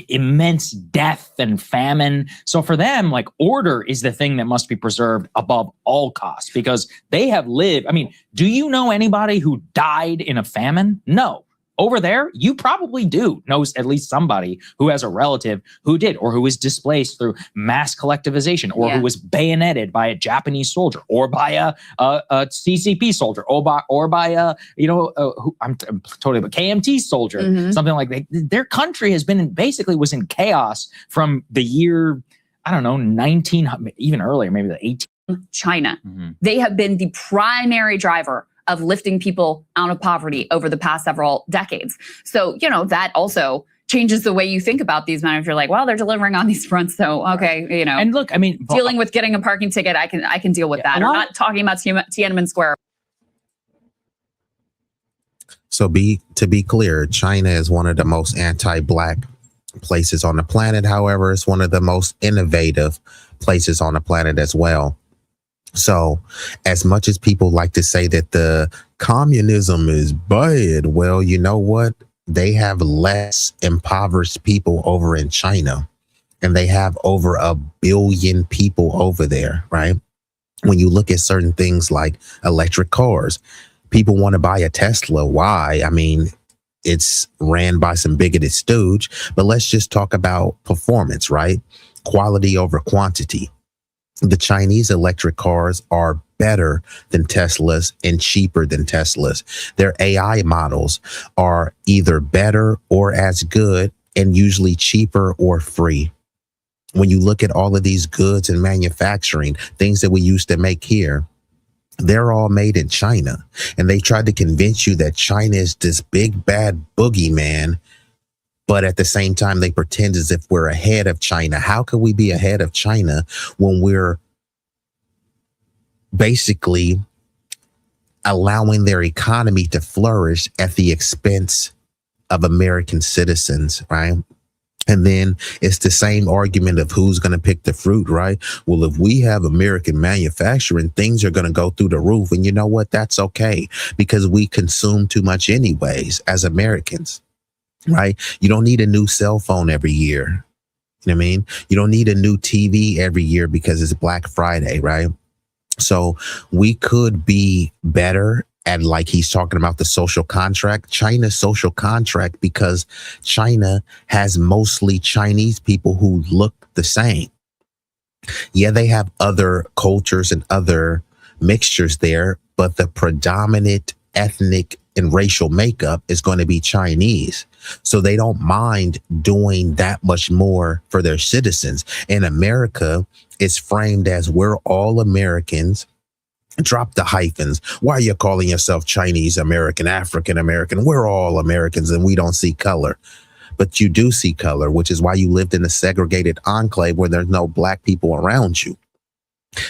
S14: immense death and famine. So for them, like order is the thing that must be preserved above all costs, because they have lived. I mean, do you know anybody who died in a famine? No. Over there, you probably knows at least somebody who has a relative who did, or who was displaced through mass collectivization, or who was bayoneted by a Japanese soldier, or by a CCP soldier, or by a KMT soldier, something like that. Their country has been was in chaos from the year, I don't know, 1900, even earlier, maybe the 18.
S13: China. They have been the primary driver of lifting people out of poverty over the past several decades. So, that also changes the way you think about these men. If you're like, well, they're delivering on these fronts, so okay,
S14: And look, I mean,
S13: dealing with getting a parking ticket, I can deal with that. Or not talking about Tiananmen Square.
S7: So to be clear, China is one of the most anti-Black places on the planet. However, it's one of the most innovative places on the planet as well. So as much as people like to say that the communism is bad, well, you know what? They have less impoverished people over in China, and they have over 1 billion people over there, right? When you look at certain things like electric cars, people want to buy a Tesla. Why? I mean, it's ran by some bigoted stooge, but let's just talk about performance, right? Quality over quantity. The Chinese electric cars are better than Teslas and cheaper than Teslas. Their AI models are either better or as good, and usually cheaper or free. When you look at all of these goods and manufacturing, things that we used to make here, they're all made in China. And they tried to convince you that China is this big bad boogeyman, but at the same time, they pretend as if we're ahead of China. How could we be ahead of China when we're basically allowing their economy to flourish at the expense of American citizens, right? And then it's the same argument of who's going to pick the fruit, right? Well, if we have American manufacturing, things are going to go through the roof. And you know what? That's okay, because we consume too much anyways as Americans. Right? You don't need a new cell phone every year. You know what I mean? You don't need a new TV every year because it's Black Friday, right? So we could be better at, like he's talking about, the social contract, China's social contract, because China has mostly Chinese people who look the same. Yeah, they have other cultures and other mixtures there, but the predominant ethnic and racial makeup is going to be Chinese. So they don't mind doing that much more for their citizens. In America, it's framed as we're all Americans. Drop the hyphens. Why are you calling yourself Chinese American, African American? We're all Americans and we don't see color. But you do see color, which is why you lived in a segregated enclave where there's no black people around you.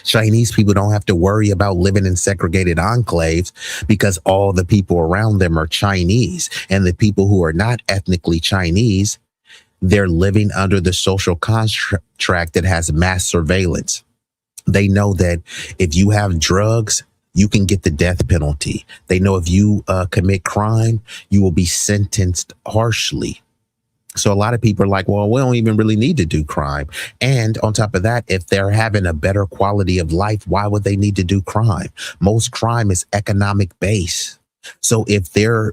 S7: Chinese people don't have to worry about living in segregated enclaves because all the people around them are Chinese. And the people who are not ethnically Chinese, they're living under the social contract that has mass surveillance. They know that if you have drugs, you can get the death penalty. They know if you commit crime, you will be sentenced harshly. So a lot of people are like, well, we don't even really need to do crime. And on top of that, if they're having a better quality of life, why would they need to do crime? Most crime is economic based. So if they're,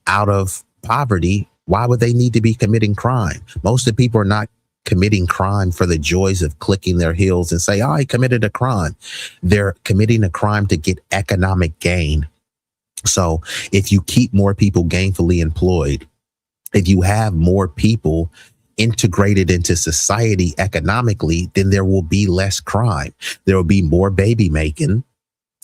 S7: out of poverty, why would they need to be committing crime? Most of the people are not committing crime for the joys of clicking their heels and say, oh, I committed a crime. They're committing a crime to get economic gain. So if you keep more people gainfully employed, if you have more people integrated into society economically, then there will be less crime. There will be more baby making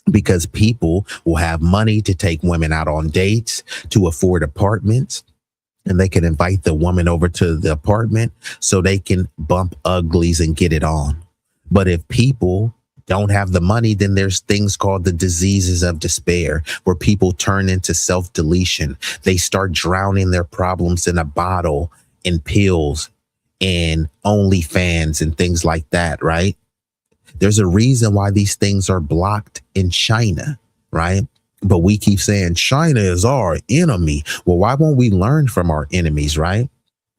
S7: because people will have money to take women out on dates, to afford apartments, and they can invite the woman over to the apartment so they can bump uglies and get it on. But if people don't have the money, then there's things called the diseases of despair, where people turn into self-deletion. They start drowning their problems in a bottle, in pills, in OnlyFans and things like that, right? There's a reason why these things are blocked in China, right? But we keep saying China is our enemy. Well, why won't we learn from our enemies, right?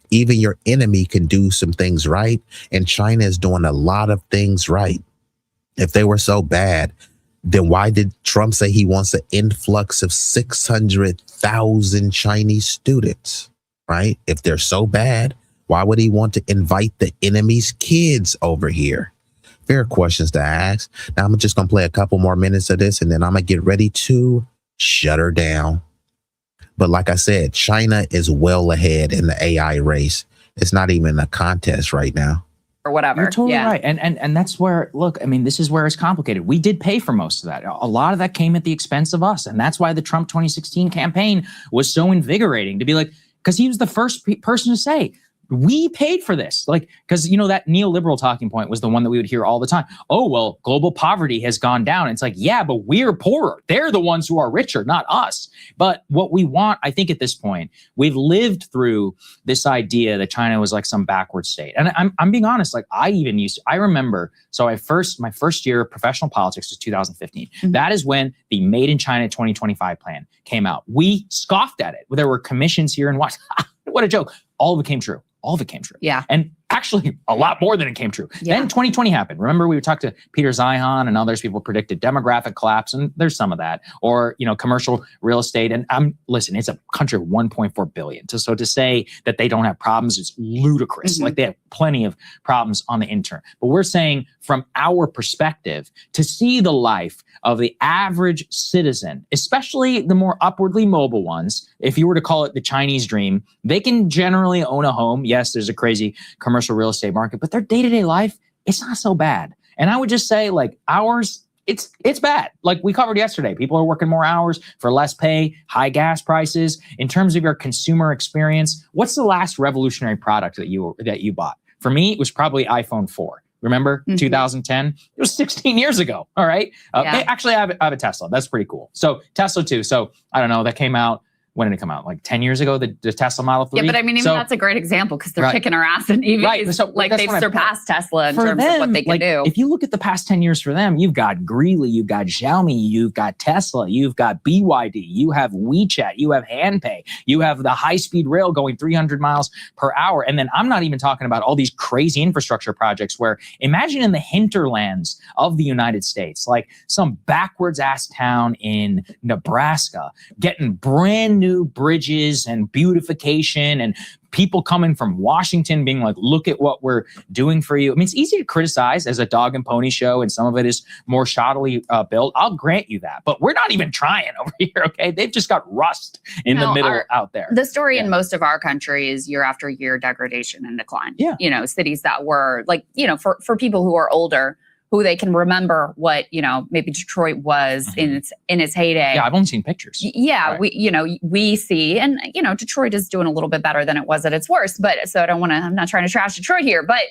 S7: Even your enemy can do some things right, and China is doing a lot of things right. If they were so bad, then why did Trump say he wants an influx of 600,000 Chinese students, right? If they're so bad, why would he want to invite the enemy's kids over here? Fair questions to ask. Now, I'm just going to play a couple more minutes of this, and then I'm going to get ready to shut her down. But like I said, China is well ahead in the AI race. It's not even a contest right now.
S13: Or whatever.
S14: You're totally right. And that's where, look, I mean, this is where it's complicated. We did pay for most of that. A lot of that came at the expense of us. And that's why the Trump 2016 campaign was so invigorating to be like, because he was the first person to say, we paid for this. Like, because, that neoliberal talking point was the one that we would hear all the time. Oh, well, global poverty has gone down. It's like, yeah, but we're poorer. They're the ones who are richer, not us. But what we want, I think at this point, we've lived through this idea that China was like some backward state. And I'm being honest, like I remember, so my first year of professional politics was 2015. Mm-hmm. That is when the Made in China 2025 plan came out. We scoffed at it. There were commissions here in Washington. What a joke. All of it came true. All of it came true.
S13: Yeah.
S14: And actually a lot more than it came true. Yeah. Then 2020 happened. Remember, we would talk to Peter Zeihan and others. People predicted demographic collapse, and there's some of that. Or, commercial real estate. And listen, it's a country of 1.4 billion. So to say that they don't have problems is ludicrous. Mm-hmm. Like they have plenty of problems on the intern. But we're saying from our perspective, to see the life of the average citizen, especially the more upwardly mobile ones, if you were to call it the Chinese dream, they can generally own a home. Yes, there's a crazy commercial real estate market, but their day-to-day life, it's not so bad. And I would just say, like, ours, it's bad. Like we covered yesterday, people are working more hours for less pay, high gas prices. In terms of your consumer experience, what's the last revolutionary product that you bought? For me, it was probably iPhone 4. Remember, 2010? It was 16 years ago. All right. Actually, I have a Tesla. That's pretty cool. So Tesla too. So I don't know. That came out. When did it come out? Like 10 years ago, the Tesla Model 3?
S13: Yeah, but I mean, even that's a great example because they're kicking our ass in EVs. Right. So, like they've surpassed Tesla in terms of what they can do.
S14: If you look at the past 10 years for them, you've got Greeley, you've got Xiaomi, you've got Tesla, you've got BYD, you have WeChat, you have HandPay, you have the high-speed rail going 300 miles per hour. And then I'm not even talking about all these crazy infrastructure projects where imagine in the hinterlands of the United States, like some backwards-ass town in Nebraska, getting brand new bridges and beautification and people coming from Washington being like, look at what we're doing for you. I mean, it's easy to criticize as a dog and pony show, and some of it is more shoddily built. I'll grant you that, but we're not even trying over here, okay? They've just got rust in the middle out there.
S13: The story in most of our country is year after year degradation and decline. Yeah. Cities that were like, for people who are older, who they can remember what, maybe Detroit was in its heyday.
S14: Yeah, I've only seen pictures.
S13: Yeah, right. we see, and Detroit is doing a little bit better than it was at its worst. But so I'm not trying to trash Detroit here, but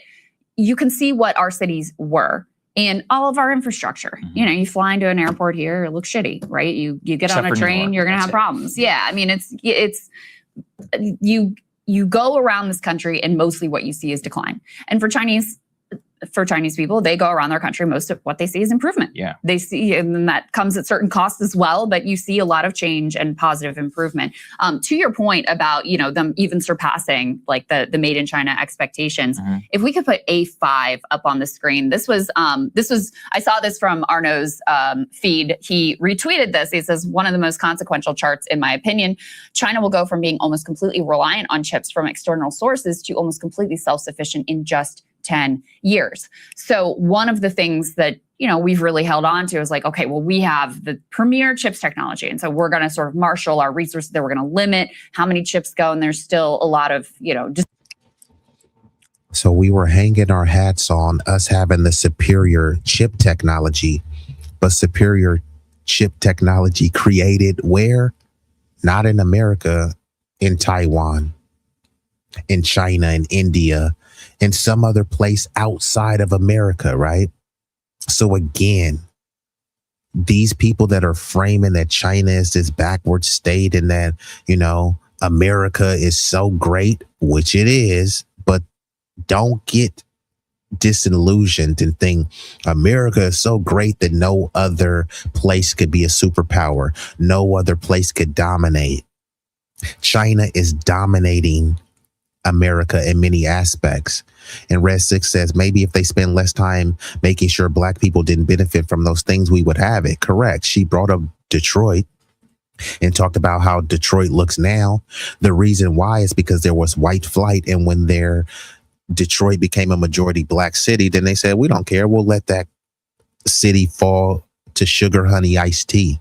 S13: you can see what our cities were and all of our infrastructure. You fly into an airport here, it looks shitty, right? You get
S14: Except
S13: on a
S14: for New
S13: train,
S14: York,
S13: you're gonna have problems. Yeah, I mean it's you go around this country and mostly what you see is decline. And for Chinese people, they go around their country, most of what they see is improvement.
S14: Yeah.
S13: They see, and then that comes at certain costs as well, but you see a lot of change and positive improvement. To your point about, them even surpassing like the made in China expectations. If we could put A5 up on the screen, this was, I saw this from Arnaud's feed. He retweeted this. He says, one of the most consequential charts, in my opinion, China will go from being almost completely reliant on chips from external sources to almost completely self-sufficient in just 10 years. So one of the things that, we've really held on to is like, okay, well, we have the premier chips technology. And so we're going to sort of marshal our resources there. We're going to limit how many chips go. And there's still a lot of,
S7: So we were hanging our hats on us having the superior chip technology, but superior chip technology created where? Not in America, in Taiwan, in China, in India, in some other place outside of America, right? So again, these people that are framing that China is this backward state and that, America is so great, which it is, but don't get disillusioned and think America is so great that no other place could be a superpower. No other place could dominate. China is dominating America in many aspects. And Red 6 says maybe if they spend less time making sure black people didn't benefit from those things, we would have it. Correct. She brought up Detroit and talked about how Detroit looks now. The reason why is because there was white flight. And when Detroit became a majority black city, then they said, we don't care. We'll let that city fall to sugar, honey, iced tea.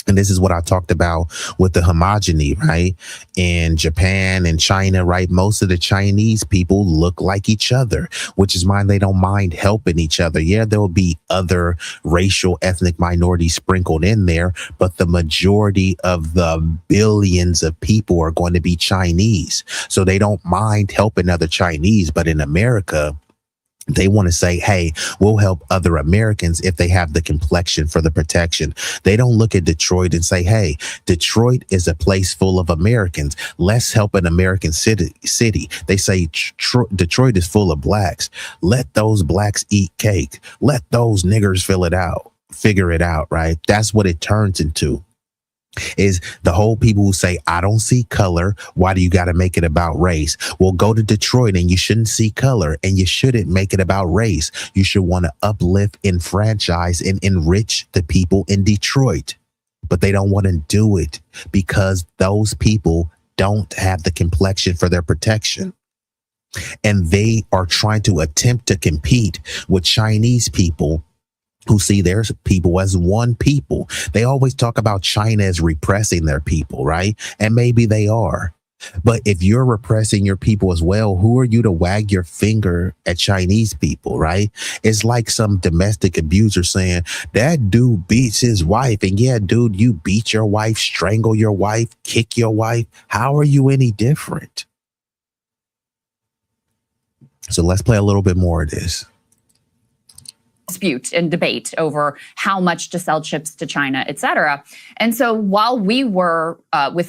S7: And this is what I talked about with the homogeny, right? In Japan and China, right? Most of the Chinese people look like each other, which is why they don't mind helping each other. Yeah, there will be other racial, ethnic minorities sprinkled in there, but the majority of the billions of people are going to be Chinese. So they don't mind helping other Chinese. But in America, they want to say, hey, we'll help other Americans if they have the complexion for the protection. They don't look at Detroit and say, hey, Detroit is a place full of Americans. Let's help an American city. They say Detroit is full of blacks. Let those blacks eat cake. Let those niggers figure it out, right? That's what it turns into. Is the whole people who say, I don't see color. Why do you got to make it about race? Well, go to Detroit and you shouldn't see color and you shouldn't make it about race. You should want to uplift, enfranchise, and enrich the people in Detroit. But they don't want to do it because those people don't have the complexion for their protection. And they are trying to attempt to compete with Chinese people who see their people as one people. They always talk about China as repressing their people, right? And maybe they are. But if you're repressing your people as well, who are you to wag your finger at Chinese people, right? It's like some domestic abuser saying, that dude beats his wife. And yeah, dude, you beat your wife, strangle your wife, kick your wife. How are you any different? So let's play a little bit more of this.
S13: Dispute and debate over how much to sell chips to China, et cetera. And so while we were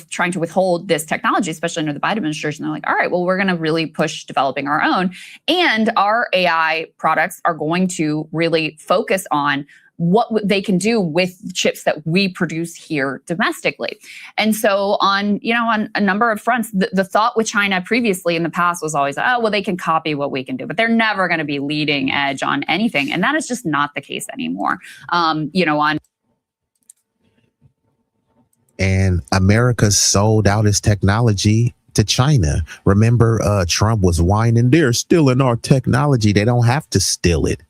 S13: trying to withhold this technology, especially under the Biden administration, they're like, all right, well, we're going to really push developing our own. And our AI products are going to really focus on what they can do with chips that we produce here domestically. And so on a number of fronts, the thought with China previously in the past was always, oh, well, they can copy what we can do, but they're never going to be leading edge on anything. And that is just not the case anymore.
S7: And America sold out its technology to China. Remember, Trump was whining, they're stealing our technology. They don't have to steal it.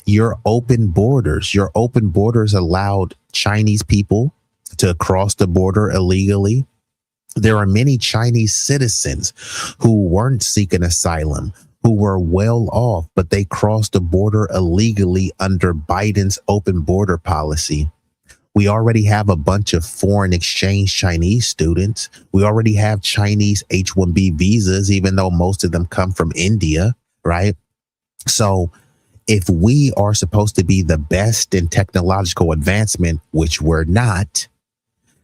S7: Your open borders allowed Chinese people to cross the border illegally. There are many Chinese citizens who weren't seeking asylum, who were well off, but they crossed the border illegally under Biden's open border policy. We already have a bunch of foreign exchange Chinese students. We already have Chinese H-1B visas, even though most of them come from India, right? So if we are supposed to be the best in technological advancement, which we're not,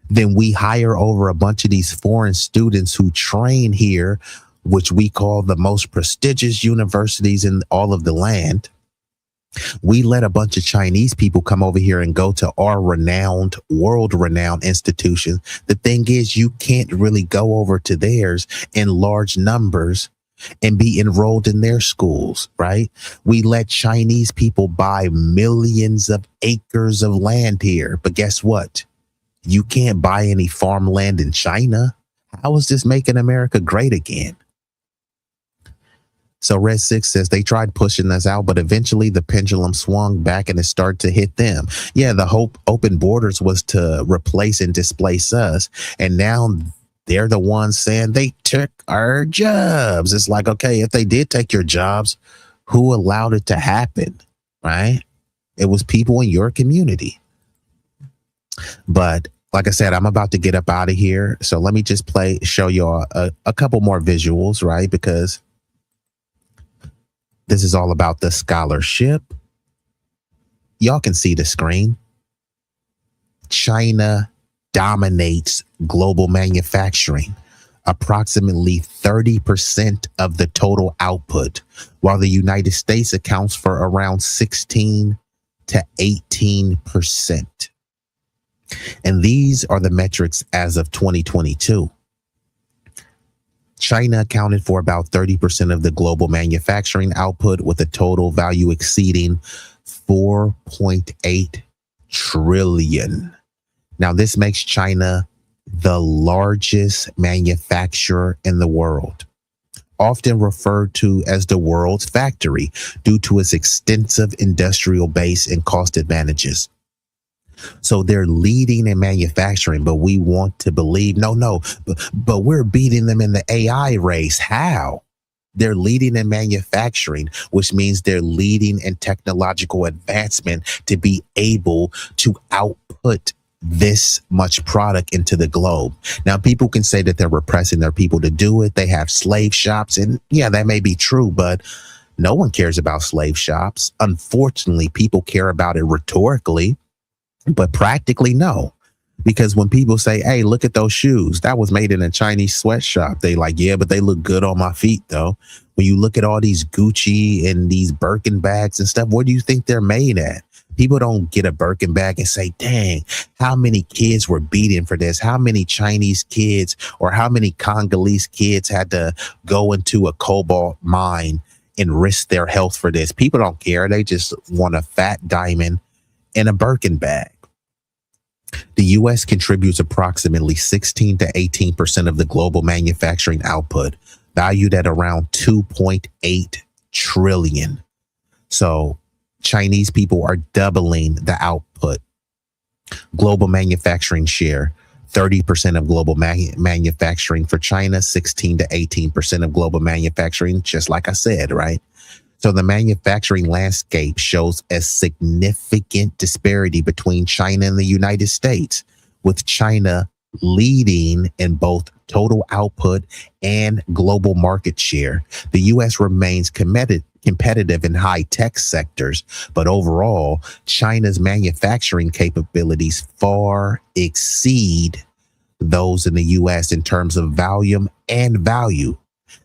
S7: then we hire over a bunch of these foreign students who train here, which we call the most prestigious universities in all of the land. We let a bunch of Chinese people come over here and go to our renowned, world-renowned institutions. The thing is, you can't really go over to theirs in large numbers and be enrolled in their schools, right? We let Chinese people buy millions of acres of land here. But guess what? You can't buy any farmland in China. How is this making America great again? So Red 6 says they tried pushing us out, but eventually the pendulum swung back and it started to hit them. Yeah, the hope open borders was to replace and displace us. And now they're the ones saying they took our jobs. It's like, okay, if they did take your jobs, who allowed it to happen, right? It was people in your community. But like I said, I'm about to get up out of here. So let me just show y'all a couple more visuals, right? Because this is all about the scholarship. Y'all can see the screen. China dominates global manufacturing, approximately 30% of the total output, while the United States accounts for around 16 to 18%. And these are the metrics as of 2022. China accounted for about 30% of the global manufacturing output, with a total value exceeding 4.8 trillion. Now, this makes China the largest manufacturer in the world, often referred to as the world's factory due to its extensive industrial base and cost advantages. So they're leading in manufacturing, but we want to believe, no, but we're beating them in the AI race. How? They're leading in manufacturing, which means they're leading in technological advancement to be able to output this much product into the globe. Now, people can say that they're repressing their people to do it. They have slave shops, and yeah, that may be true, but no one cares about slave shops. Unfortunately, people care about it rhetorically, but practically, no. Because when people say, hey, look at those shoes, that was made in a Chinese sweatshop, they like, yeah, but they look good on my feet, though. When you look at all these Gucci and these Birkin bags and stuff, where do you think they're made at? People don't get a Birkin bag and say, dang, how many kids were beaten for this? How many Chinese kids or how many Congolese kids had to go into a cobalt mine and risk their health for this? People don't care. They just want a fat diamond in a Birkin bag. The U.S. contributes approximately 16 to 18% of the global manufacturing output, valued at around 2.8 trillion. So Chinese people are doubling the output. Global manufacturing share, 30% of global manufacturing for China, 16 to 18% of global manufacturing, just like I said, right? So the manufacturing landscape shows a significant disparity between China and the United States, with China leading in both total output and global market share. The U.S. remains competitive in high-tech sectors, but overall, China's manufacturing capabilities far exceed those in the U.S. in terms of volume and value.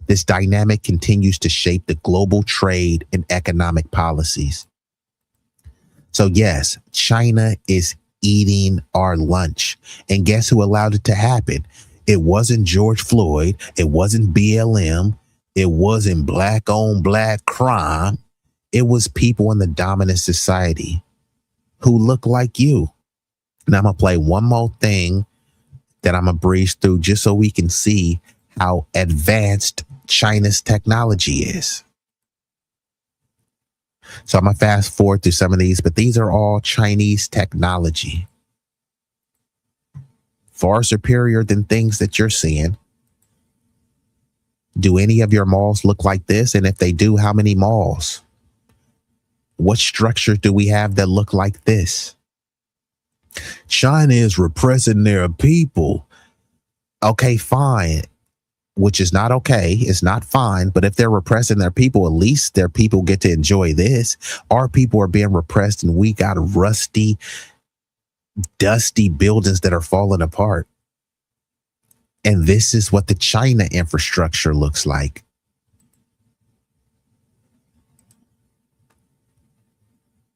S7: This dynamic continues to shape the global trade and economic policies. So yes, China is eating our lunch. And guess who allowed it to happen? It wasn't George Floyd. It wasn't BLM. It wasn't black on black crime. It was people in the dominant society who look like you. And I'm going to play one more thing that I'm going to breeze through just so we can see how advanced China's technology is. So I'm going to fast forward through some of these, but these are all Chinese technology. Far superior than things that you're seeing. Do any of your malls look like this? And if they do, how many malls? What structures do we have that look like this? China is repressing their people. Okay, fine. Which is not okay. It's not fine. But if they're repressing their people, at least their people get to enjoy this. Our people are being repressed and we got rusty, dusty buildings that are falling apart. And this is what the China infrastructure looks like.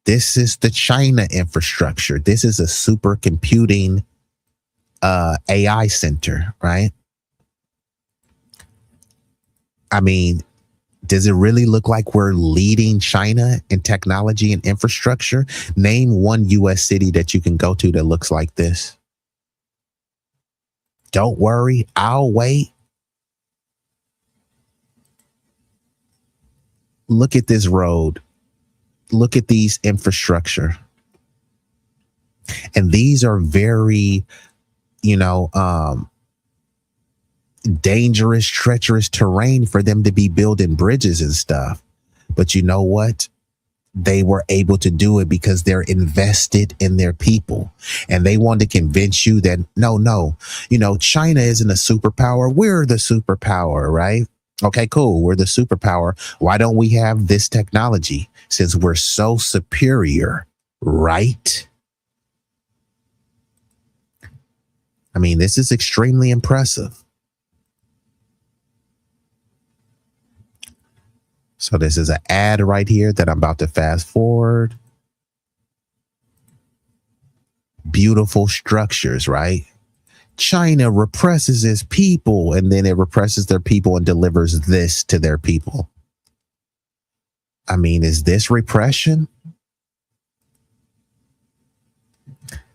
S7: This is the China infrastructure. This is a supercomputing AI center, right? I mean, does it really look like we're leading China in technology and infrastructure? Name one US city that you can go to that looks like this. Don't worry, I'll wait. Look at this road. Look at these infrastructure. And these are very, dangerous, treacherous terrain for them to be building bridges and stuff. But you know what? They were able to do it because they're invested in their people. And they want to convince you that, no, China isn't a superpower. We're the superpower, right? Okay, cool. We're the superpower. Why don't we have this technology since we're so superior, right? I mean, this is extremely impressive. So this is an ad right here that I'm about to fast forward. Beautiful structures, right? China represses its people, and then it represses their people and delivers this to their people. I mean, is this repression?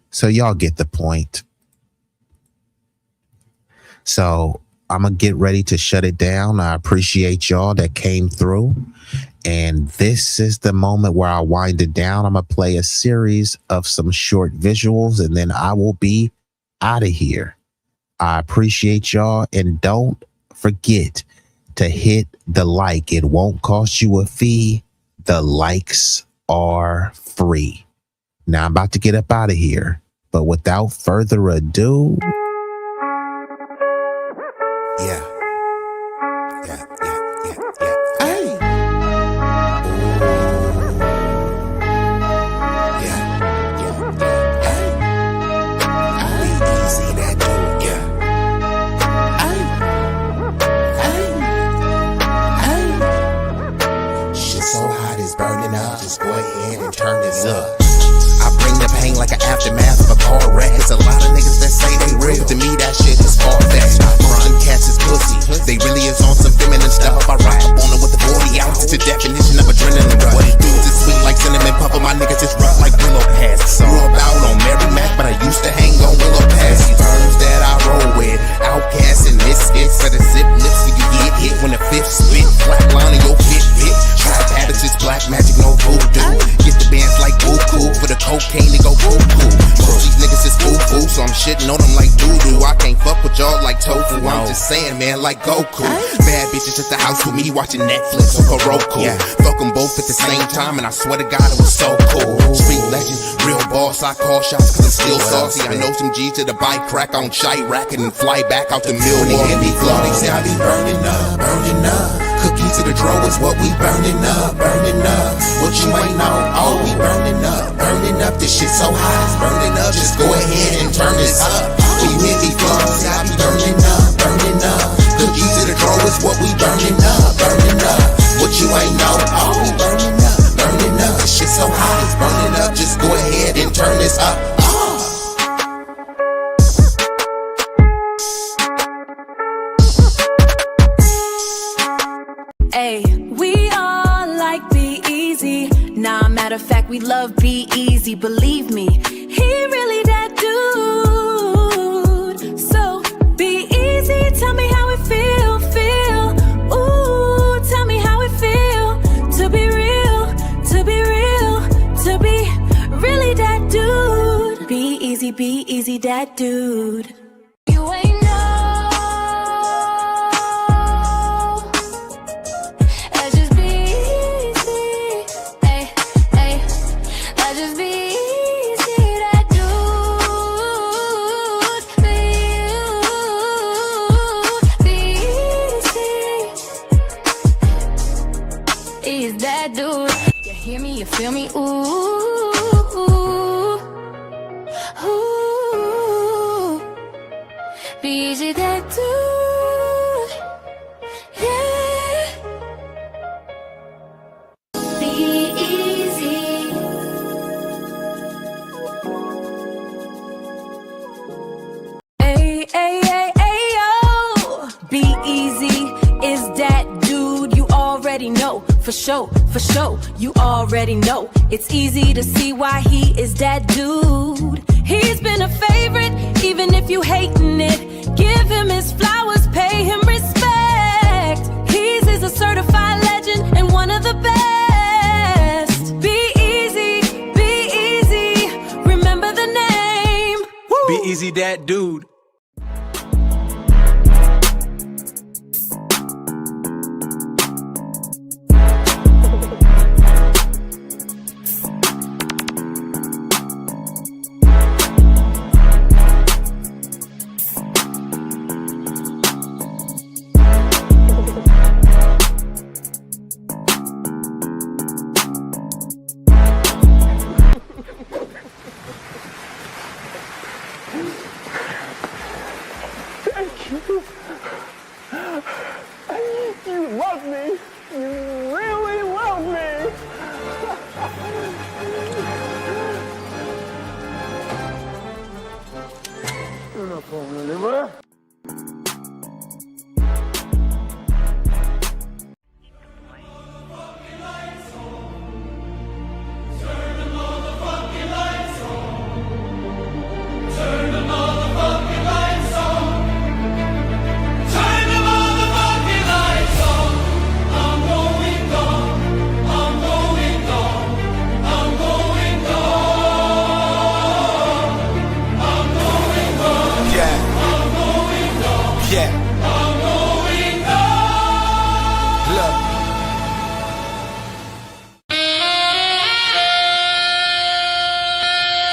S7: So y'all get the point. So I'm going to get ready to shut it down. I appreciate y'all that came through. And this is the moment where I wind it down. I'm going to play a series of some short visuals, and then I will be out of here. I appreciate y'all. And don't forget to hit the like. It won't cost you a fee. The likes are free. Now I'm about to get up out of here. But without further ado...
S5: Yeah.
S7: Hey.
S5: B-Eazy Dat Dude, yeah. Shit so hot it's burning up. Just go ahead and turn this up. I bring the pain like an aftermath of a car wreck. It's a lot of niggas that say they real. To me, that shit is far-fetched. Them cats is pussy. They really is on some feminine stuff. I ride up on them with the 40 ounces. It's a definition of adrenaline rush. What it do is sweet like cinnamon puffer. My niggas is rough like Willow Pass. Grew up out on Mary Mac, but I used to hang on Willow Pass. These birds that I roll with, outcasts and misfits. For the zip lips so you get hit when the fifth spit. Flat line in your fit. Trap habits is black magic, no voodoo. Get the bands like Buku for the cocaine to go poo-poo. Most these niggas is foo-foo, so I'm shitting on them like doo-doo. I can't fuck with y'all like tofu. I'm just saying, man, like Goku. Bad bitches at the house with me watching Netflix or Roku. Fuck them both at the same time, and I swear to God it was so cool. Street legend, real boss, I call shots cause I'm still saucy. I know some G's to the bike crack on shite racket and fly back out to Millwall. When they hear me flow, they say I be burning up, burning up. Cookies to the draw is what we burning up, burning up. What you ain't know, oh, we burning up, burning up. This shit so hot, it's burning up. Just go ahead and turn this up. When you hear me flow, say I be burning up, burning up. Cookies to the draw is what we burning up, burning up. What you ain't know, oh, we burning up, burning up. This shit so hot, it's burning up. Just go ahead and turn this up.
S1: Ay, we all like B-Eazy. Nah, matter of fact, we love B-Eazy. Believe me, he really that dude. So B-Eazy, tell me how it feel. Ooh, tell me how it feel to be real, to be real, to be really that dude. B-Eazy that dude. You ain't know hear me, you feel me? Ooh, ooh, ooh. B-Eazy Dat Dude, yeah. B-Eazy. Ay, ay, ay, ay, yo. B-Eazy is that dude you already know. For sure, you already know. It's easy to see why he is that dude. He's been a favorite, even if you hating it. Give him his flowers, pay him respect. He's a certified legend and one of the best. B-Eazy, B-Eazy, remember the name.
S17: B-Eazy Dat Dude.
S18: You love me. You really love me. You're not going anywhere.
S17: Yeah.